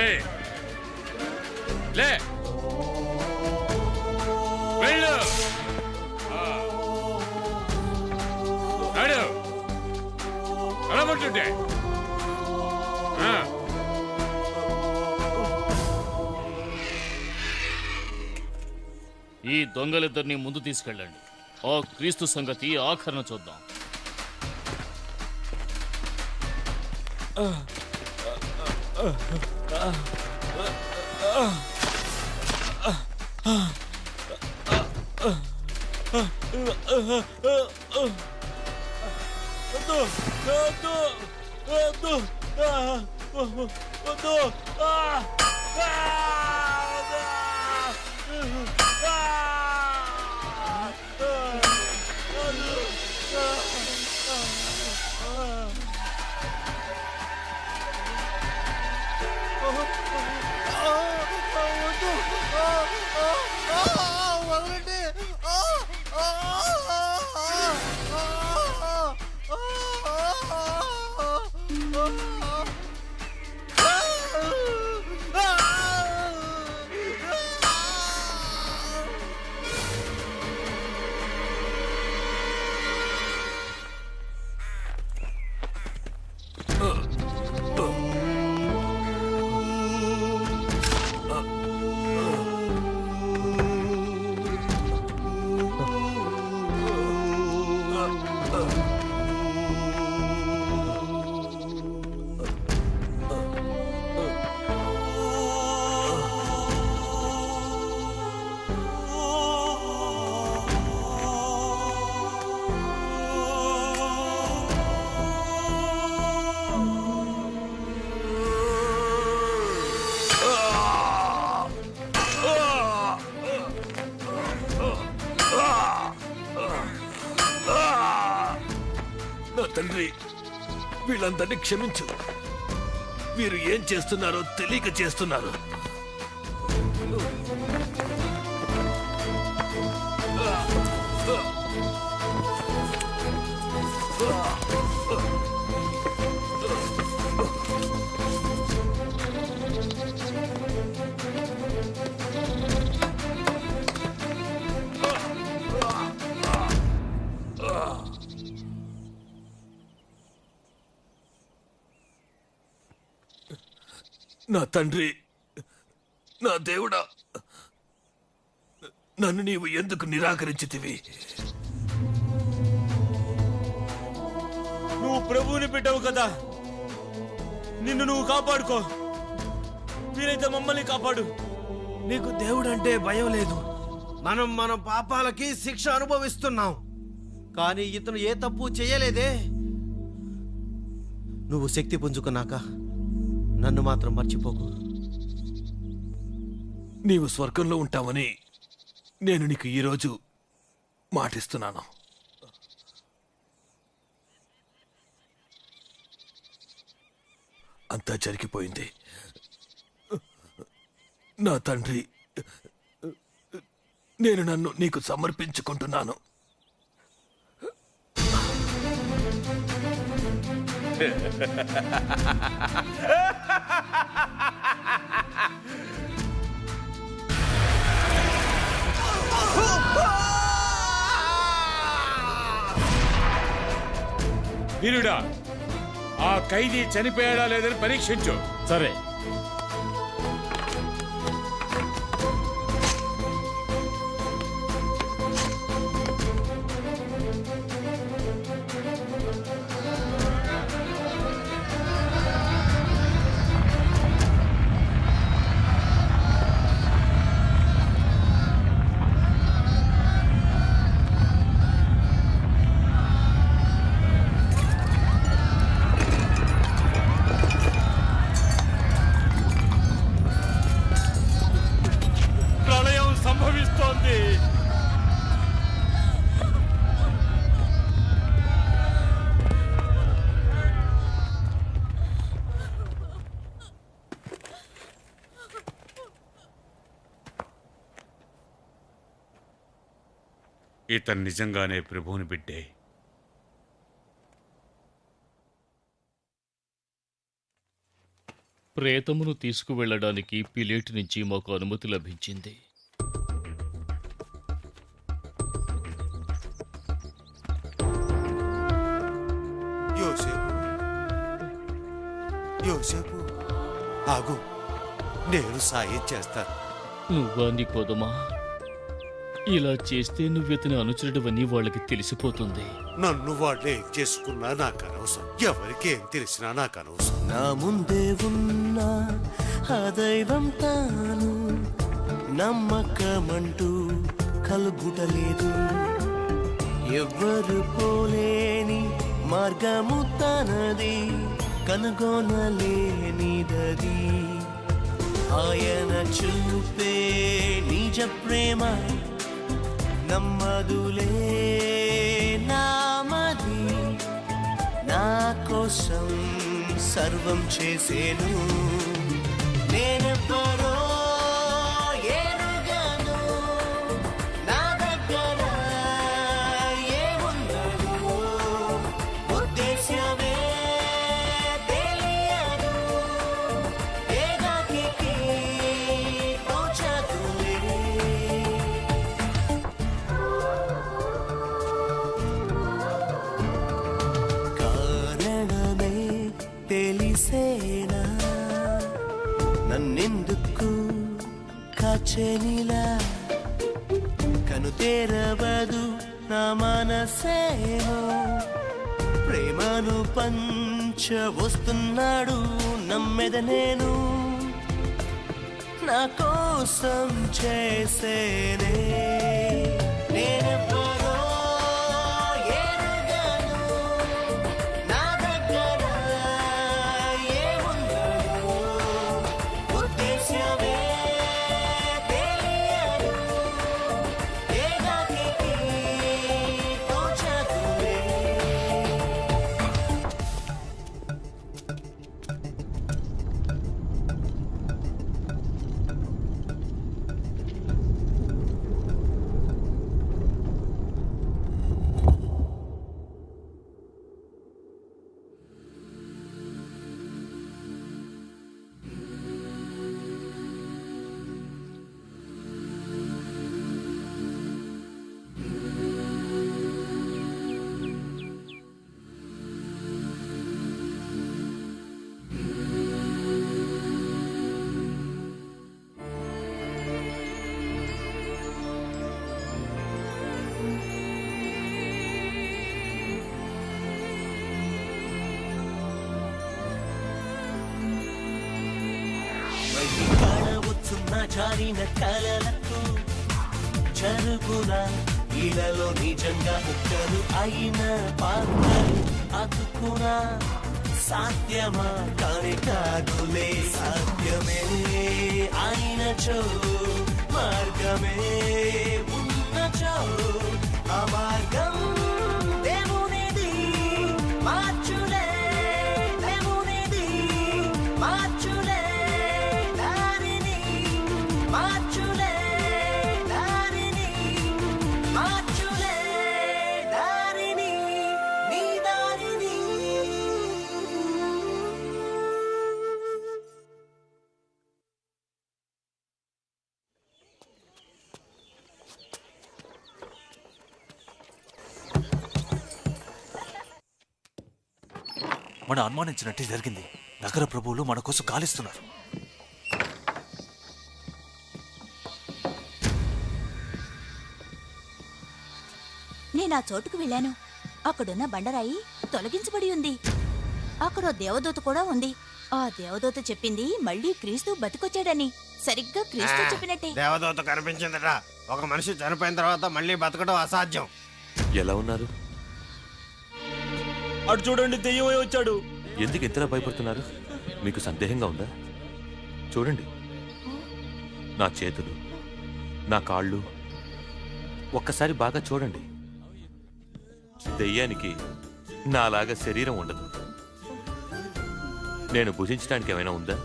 ఏయ్, లే, వెళ్ళు. నడు, నడమంటుంటే. ఈ దొంగలిద్దరిని ముందు తీసుకెళ్ళండి. ఆ క్రీస్తు సంగతి ఆఖరణ చూద్దాం. తండ్రి, వీళ్ళందరినీ క్షమించు. వీరు ఏం చేస్తున్నారో తెలియక చేస్తున్నారు. నా తండ్రి, నా దేవుడా, నన్ను నీవు ఎందుకు నిరాకరించితివి? నువ్వు ప్రభువుని పెట్టావు కదా, నిన్ను నువ్వు కాపాడుకో. వీలైతే మమ్మల్ని కాపాడు. నీకు దేవుడంటే భయం లేదు. మనం మన పాపాలకి శిక్ష అనుభవిస్తున్నాం, కానీ ఇతను ఏ తప్పు చేయలేదే. నువ్వు శక్తి పుంజుకున్నాక నన్ను మాత్రం మర్చిపోకు. నీవు స్వర్గంలో ఉంటావని నేను నీకు ఈరోజు మాటిస్తున్నాను. అంతా జరిగిపోయింది. నా తండ్రి, నేను నన్ను నీకు సమర్పించుకుంటున్నాను. వీరుడా, ఆ ఖైదీ చనిపోయాడా లేదని పరీక్షించు. సరే. ప్రళయం సంభవిస్తోంది. ఇతను నిజంగానే ప్రభువుని బిడ్డే. ప్రేతమును తీసుకువెళ్ళడానికి పిలేటు నుంచి మాకు అనుమతి లభించింది. యోసేపు, యోసేపు, ఆగు, నేను సాయం చేస్తాను. నువ్వా నికోదమా? ఇలా చేస్తే నువ్వితని అనుచరుడివని వాళ్ళకి తెలిసిపోతుంది. నన్ను వాళ్ళే చేసుకున్నా నాకు అనవసరం, ఎవరికేం తెలిసినా నాకు అనవసరం. నా ముందే ఉన్న ఆ దైవం తాను నమ్మకమంటూ కలుగుటలేదు. ఎవ్వరు పోలేని మార్గము తనది, కనుగొనలేనిదది. ఆయన చూపే నిజ ప్రేమ నమ్మదులే నామది. నా కోసం సర్వం చేసేను. నేనెవ్వరో ఎరుగను, నా దగ్గర ఏముందో ఉద్దేశ్యమే తెలియదు. ఏకాకికి తోచదులే. కారణమే తెలిసేనా నన్నెందుకు కాచెనిలా. కను తెరవదు నా మనసేమో, ప్రేమను పంచ వస్తున్నాడు నమ్మెద నేను. నా కోసం చేసేనే నేనెవ్వరో ఎరుగను, నా దగ్గర ఏముందో ఉద్దేశ్యమే తెలియదు. ఏకాకికి తోచదులే. జారిన కలలకు జరుగున ఇలలో నిజంగా ముక్కలు అయిన పాత్రలు అతుకునా సాధ్యమా కానే కాదులే సాధ్యమే అయినచో మార్గమే ఉన్నచో ఆ మార్గం దేవునిది మార్చులే దేవునిది మార్చులే దారిని మార్చులే దారిని మార్చులే దారిని నీ దారిని మన అనుమానించినట్టే జరిగింది. నగర ప్రభువులు మన కోసం గాలిస్తున్నారు. నేను ఆ చోటుకు వెళ్ళాను. అక్కడున్న బండరాయి తొలగించబడి ఉంది. అక్కడ దేవదూత కూడా ఉంది. ఆ దేవదూత చెప్పింది మళ్ళీ క్రీస్తు బతికొచ్చాడని. సరిగ్గా క్రీస్తు చెప్పినట్టే. దేవదూత కనిపించిందట. ఒక మనిషి చనిపోయిన తర్వాత మళ్ళీ బతకడం అసాధ్యం. ఎలా ఉన్నారు? అటు చూడండి, దెయ్యమై వచ్చాడు. ఎందుకు ఇంతలా భయపడుతున్నారు? మీకు సందేహంగా ఉందా? చూడండి, నా చేతులు, నా కాళ్ళు ఒక్కసారి బాగా చూడండి. దెయ్యానికి నాలాగా శరీరం ఉండదు. నేను భుజించడానికి ఏమైనా ఉందా?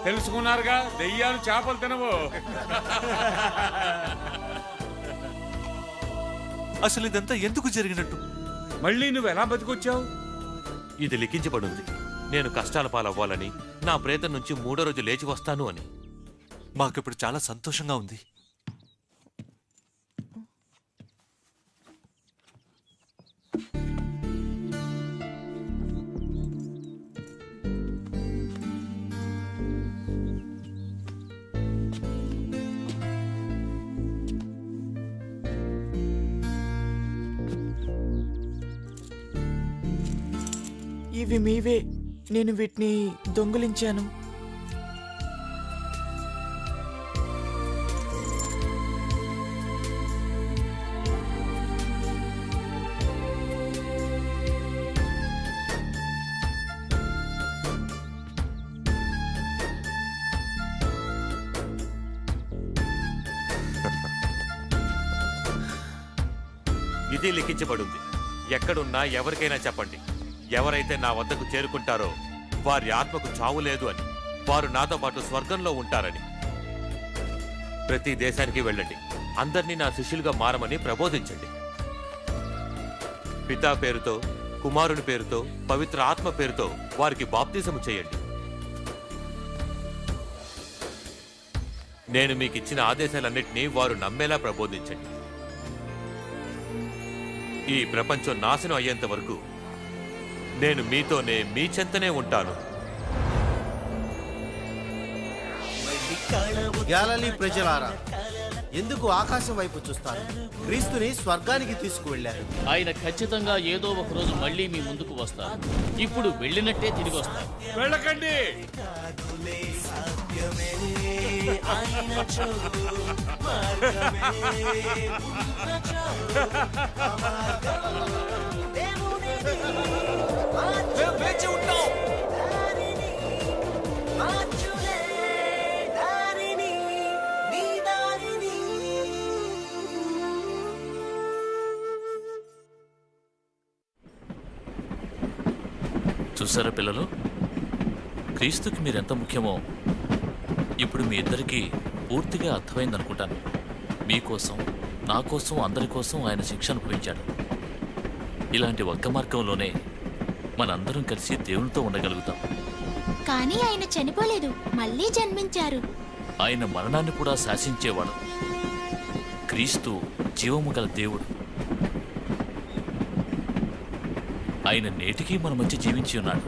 తెలుసుకున్నారుగా, దెయ్యాలు చేపలు తినవు. అసలు ఇదంతా ఎందుకు జరిగినట్టు? మళ్ళీ నువ్వు ఎలా బతికొచ్చావు? ఇది లిఖించబడింది. నేను కష్టాల పాలవ్వాలని, నా ప్రేతం నుంచి 3వ రోజు లేచి వస్తాను అని. మాకిప్పుడు చాలా సంతోషంగా ఉంది. ఇవి మీవే. నేను వీటిని దొంగిలించాను. ఇది లిఖించబడింది. ఎక్కడున్నా ఎవరికైనా చెప్పండి. ఎవరైతే నా వద్దకు చేరుకుంటారో వారి ఆత్మకు చావు లేదు అని, వారు నాతో పాటు స్వర్గంలో ఉంటారని. ప్రతి దేశానికి వెళ్ళండి, అందరినీ నా శిష్యులుగా మారమని ప్రబోధించండి. పితా పేరుతో, కుమారుని పేరుతో, పవిత్ర ఆత్మ పేరుతో వారికి బాప్తిజము చేయండి. నేను మీకు ఇచ్చిన ఆదేశాలన్నింటినీ వారు నమ్మేలా ప్రబోధించండి. ఈ ప్రపంచం నాశనం అయ్యేంత వరకు నేను మీతోనే, మీ చెంతనే ఉంటాను. గ్యాలలీ ప్రజలారా, ఎందుకు ఆకాశం వైపు చూస్తారు? క్రీస్తుని స్వర్గానికి తీసుకువెళ్లారు. ఆయన ఖచ్చితంగా ఏదో ఒక రోజు మళ్ళీ మీ ముందుకు వస్తారు. ఇప్పుడు వెళ్ళినట్టే తిరిగి వస్తారు. వెళ్ళకండి. వేచి ఉంటాం. చూసారా పిల్లలు, క్రీస్తుకి మీరెంత ముఖ్యమో ఇప్పుడు మీ ఇద్దరికీ పూర్తిగా అర్థమైందనుకుంటాను. మీకోసం, నా కోసం, అందరి కోసం ఆయన శిక్ష అనుభవించాడు. ఇలాంటి ఒక్క మార్గంలోనే మనందరం కలిసి దేవునితో ఉండగలుగుతాం. కానీ ఆయన చనిపోలేదు, మళ్ళీ జన్మించారు. ఆయన మరణాన్ని కూడా శాసించేవాడు. క్రీస్తు జీవము గల దేవుడు. ఆయన నేటికీ మన మధ్య జీవించి ఉన్నాడు.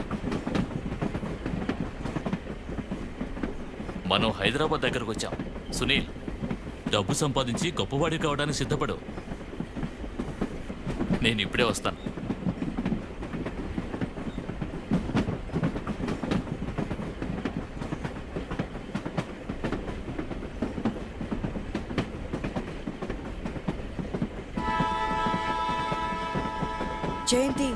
మనం హైదరాబాద్ దగ్గరకు వచ్చాం. సునీల్, డబ్బు సంపాదించి గొప్పవాడి కావడానికి సిద్ధపడు. నేను ఇప్పుడే వస్తాను. జయంతి,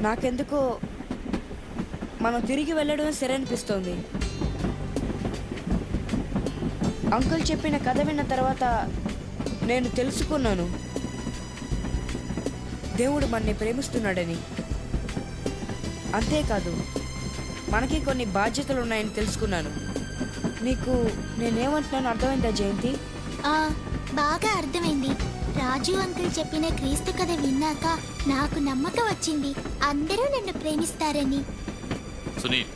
నాకెందుకో మనం తిరిగి వెళ్ళడమే సరనిపిస్తోంది. అంకుల్ చెప్పిన కథ విన్న తర్వాత నేను తెలుసుకున్నాను దేవుడు మనని ప్రేమిస్తున్నాడని. అంతేకాదు, మనకి కొన్ని బాధ్యతలు ఉన్నాయని తెలుసుకున్నాను. నీకు నేనేమంటున్నాను అర్థమైందా జయంతి? బాగా అర్థమైంది. రాజు అంకుల్ చెప్పిన క్రీస్తు కథ విన్నాక నాకు నమ్మకం వచ్చింది, అందరూ నన్ను ప్రేమిస్తారని. సునీల్,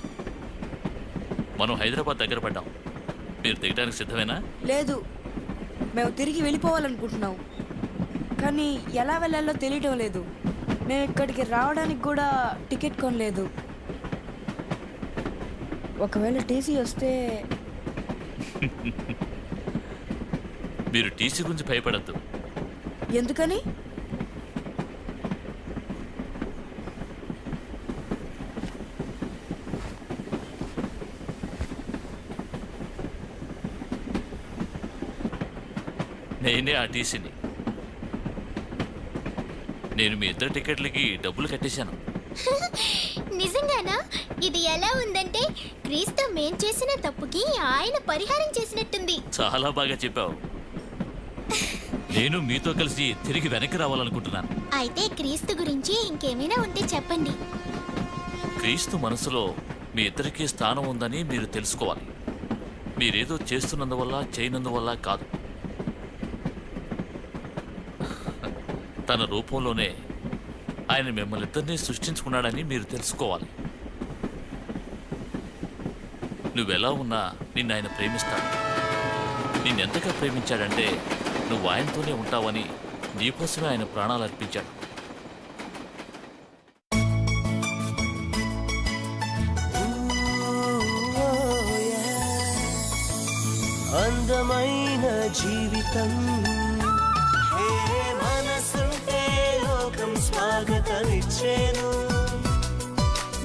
మనం హైదరాబాద్ దగ్గర పడ్డాం. మీరు దిగడానికి సిద్ధమేనా? లేదు, మేము తిరిగి వెళ్ళిపోవాలనుకుంటున్నాం. కానీ ఎలా వెళ్ళాలో తెలియడం లేదు. నేను ఇక్కడికి రావడానికి కూడా టికెట్ కొనలేదు. ఒకవేళ టీసీ వస్తే... మీరు టీసీ గురించి భయపడద్దు. ఎందుకని? నేనే ఆ టీసీని. నేను మీ ఇద్దరు టికెట్లకి డబ్బులు కట్టేశాను. నిజంగానా? ఇది ఎలా ఉందంటే క్రీస్తు మేం చేసిన తప్పుకి ఆయన పరిహారం చేసినట్టుంది. చాలా బాగా చెప్పావు. నేను మీతో కలిసి తిరిగి వెనక్కి రావాలనుకుంటున్నాను. అయితే క్రీస్తు గురించి ఇంకేమైనా ఉంటే చెప్పండి. క్రీస్తు మనసులో మీ ఇద్దరికీ స్థానం ఉందని మీరు తెలుసుకోవాలి. మీరేదో చేస్తున్నందువల్ల చేయనందువల్ల కాదు. తన రూపంలోనే ఆయన మిమ్మల్ని ఇద్దరినీ సృష్టించుకున్నాడని మీరు తెలుసుకోవాలి. నువ్వెలా ఉన్నా నిన్ను ఆయన ప్రేమిస్తాడు. నిన్నెంతగా ప్రేమించాడంటే నువ్వు ఆయనతోనే ఉంటావని నీకోసమే ఆయన ప్రాణాలు అర్పించాడు. అందమైన జీవితం, హే మనసుంటే లోకం స్వాగతమిచ్చేను.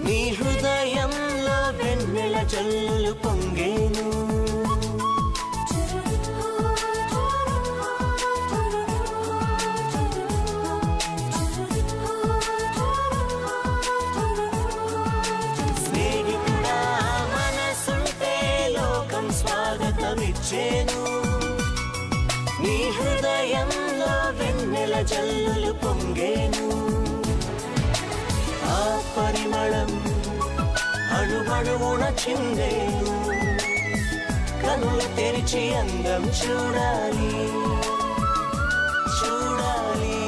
నీ హృదయంలో వెన్నెల జల్లులు పొంగేను. స్నేహితుడా, మనసుంటే లోకం స్వాగతమిచ్చేను. నీ హృదయంలో వెన్నెల జల్లులు పొంగేను. ఆ పరిమళం అణువణువున చిందేను. కనులు తెరిచి అందం చూడాలి, చూడాలి,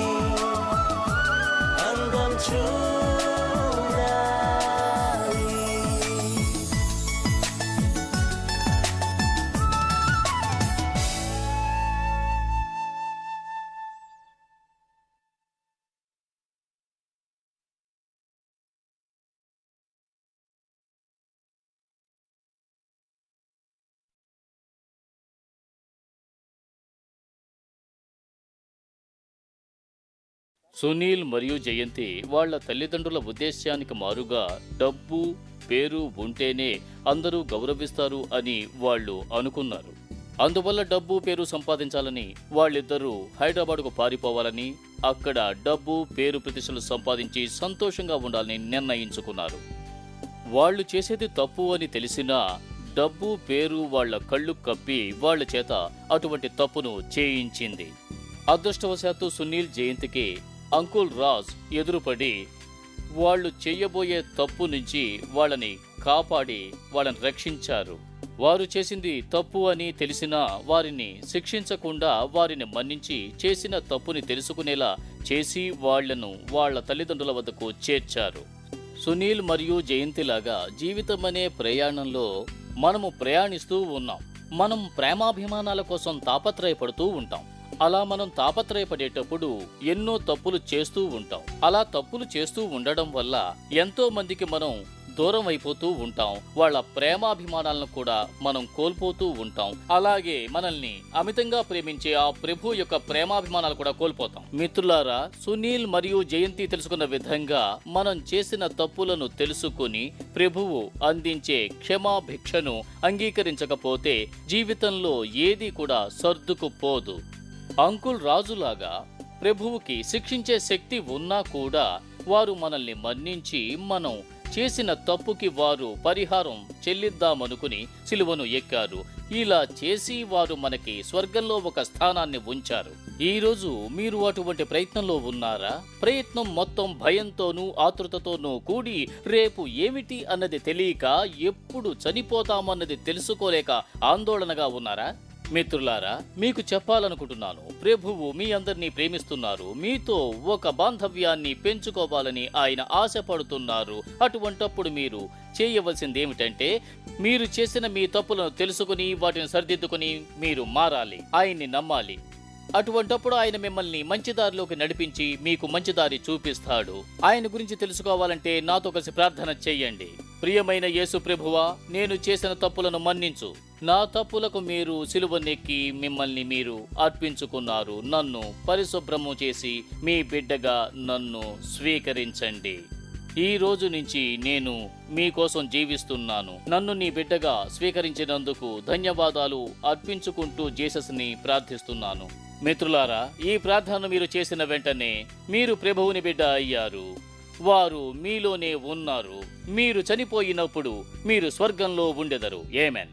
అందం చూడాలి. సునీల్ మరియు జయంతి వాళ్ళ తల్లిదండ్రుల ఉద్దేశానికి మారుగా డబ్బు పేరు ఉంటేనే అందరూ గౌరవిస్తారు అని వాళ్ళు అనుకున్నారు. అందువల్ల డబ్బు పేరు సంపాదించాలని వాళ్ళిద్దరూ హైదరాబాద్కు పారిపోవాలని, అక్కడ డబ్బు పేరు ప్రతిష్టలు సంపాదించి సంతోషంగా ఉండాలని నిర్ణయించుకున్నారు. వాళ్ళు చేసేది తప్పు అని తెలిసినా డబ్బు పేరు వాళ్ళ కళ్ళు కప్పి వాళ్ళ చేత అటువంటి తప్పును చేయించింది. అదృష్టవశాత్తు సునీల్ జయంతికి అంకుల్ రాజ్ ఎదురుపడి వాళ్ళు చెయ్యబోయే తప్పు నుంచి వాళ్ళని కాపాడి వాళ్ళని రక్షించారు. వారు చేసింది తప్పు అని తెలిసినా వారిని శిక్షించకుండా వారిని మన్నించి చేసిన తప్పుని తెలుసుకునేలా చేసి వాళ్లను వాళ్ళ తల్లిదండ్రుల వద్దకు చేర్చారు. సునీల్ మరియు జయంతిలాగా జీవితం అనే ప్రయాణంలో మనము ప్రయాణిస్తూ ఉన్నాం. మనం ప్రేమాభిమానాల కోసం తాపత్రయపడుతూ ఉంటాం. అలా మనం తాపత్రయపడేటప్పుడు ఎన్నో తప్పులు చేస్తూ ఉంటాం. అలా తప్పులు చేస్తూ ఉండడం వల్ల ఎంతో మందికి మనం దూరం అయిపోతూ ఉంటాం. వాళ్ళ ప్రేమాభిమానాలను కూడా మనం కోల్పోతూ ఉంటాం. అలాగే మనల్ని అమితంగా ప్రేమించే ఆ ప్రభు యొక్క ప్రేమాభిమానాలు కూడా కోల్పోతాం. మిత్రులారా, సునీల్ మరియు జయంతి తెలుసుకున్న విధంగా మనం చేసిన తప్పులను తెలుసుకుని ప్రభువు అందించే క్షమాభిక్షను అంగీకరించకపోతే జీవితంలో ఏది కూడా సర్దుకుపోదు. అంకుల్ రాజులాగా ప్రభువుకి శిక్షించే శక్తి ఉన్నా కూడా వారు మనల్ని మన్నించి మనం చేసిన తప్పుకి వారు పరిహారం చెల్లిద్దామనుకుని సిలువను ఎక్కారు. ఇలా చేసి వారు మనకి స్వర్గంలో ఒక స్థానాన్ని ఉంచారు. ఈరోజు మీరు అటువంటి ప్రయత్నంలో ఉన్నారా? ప్రయత్నం మొత్తం భయంతోనూ ఆతృతతోనూ కూడి రేపు ఏమిటి అన్నది తెలియక, ఎప్పుడు చనిపోతామన్నది తెలుసుకోలేక ఆందోళనగా ఉన్నారా? మిత్రులారా, మీకు చెప్పాలనుకుంటున్నాను, ప్రభువు మీ అందరినీ ప్రేమిస్తున్నారు. మీతో ఒక బాంధవ్యాన్ని పెంచుకోవాలని ఆయన ఆశపడుతున్నారు. అటువంటప్పుడు మీరు చేయవలసిందేమిటంటే, మీరు చేసిన మీ తప్పులను తెలుసుకుని వాటిని సరిదిద్దుకుని మీరు మారాలి. ఆయన్ని నమ్మాలి. అటువంటప్పుడు ఆయన మిమ్మల్ని మంచి దారిలోకి నడిపించి మీకు మంచి దారి చూపిస్తాడు. ఆయన గురించి తెలుసుకోవాలంటే నాతో కలిసి ప్రార్థన చెయ్యండి. ప్రియమైన యేసు ప్రభువా, నేను చేసిన తప్పులను మన్నించు. నా తప్పులకు మీరు సిలువనెక్కి మిమ్మల్ని మీరు అర్పించుకున్నారు. నన్ను పరిశుభ్రము చేసి మీ బిడ్డగా నన్ను స్వీకరించండి. ఈ రోజు నుంచి నేను మీకోసం జీవిస్తున్నాను. నన్ను నీ బిడ్డగా స్వీకరించినందుకు ధన్యవాదాలు అర్పించుకుంటూ జీసస్ని ప్రార్థిస్తున్నాను. మిత్రులారా, ఈ ప్రార్థన మీరు చేసిన వెంటనే మీరు ప్రభువుని బిడ్డ అయ్యారు. వారు మీలోనే ఉన్నారు. మీరు చనిపోయినప్పుడు మీరు స్వర్గంలో ఉండెదరు. ఆమేన్.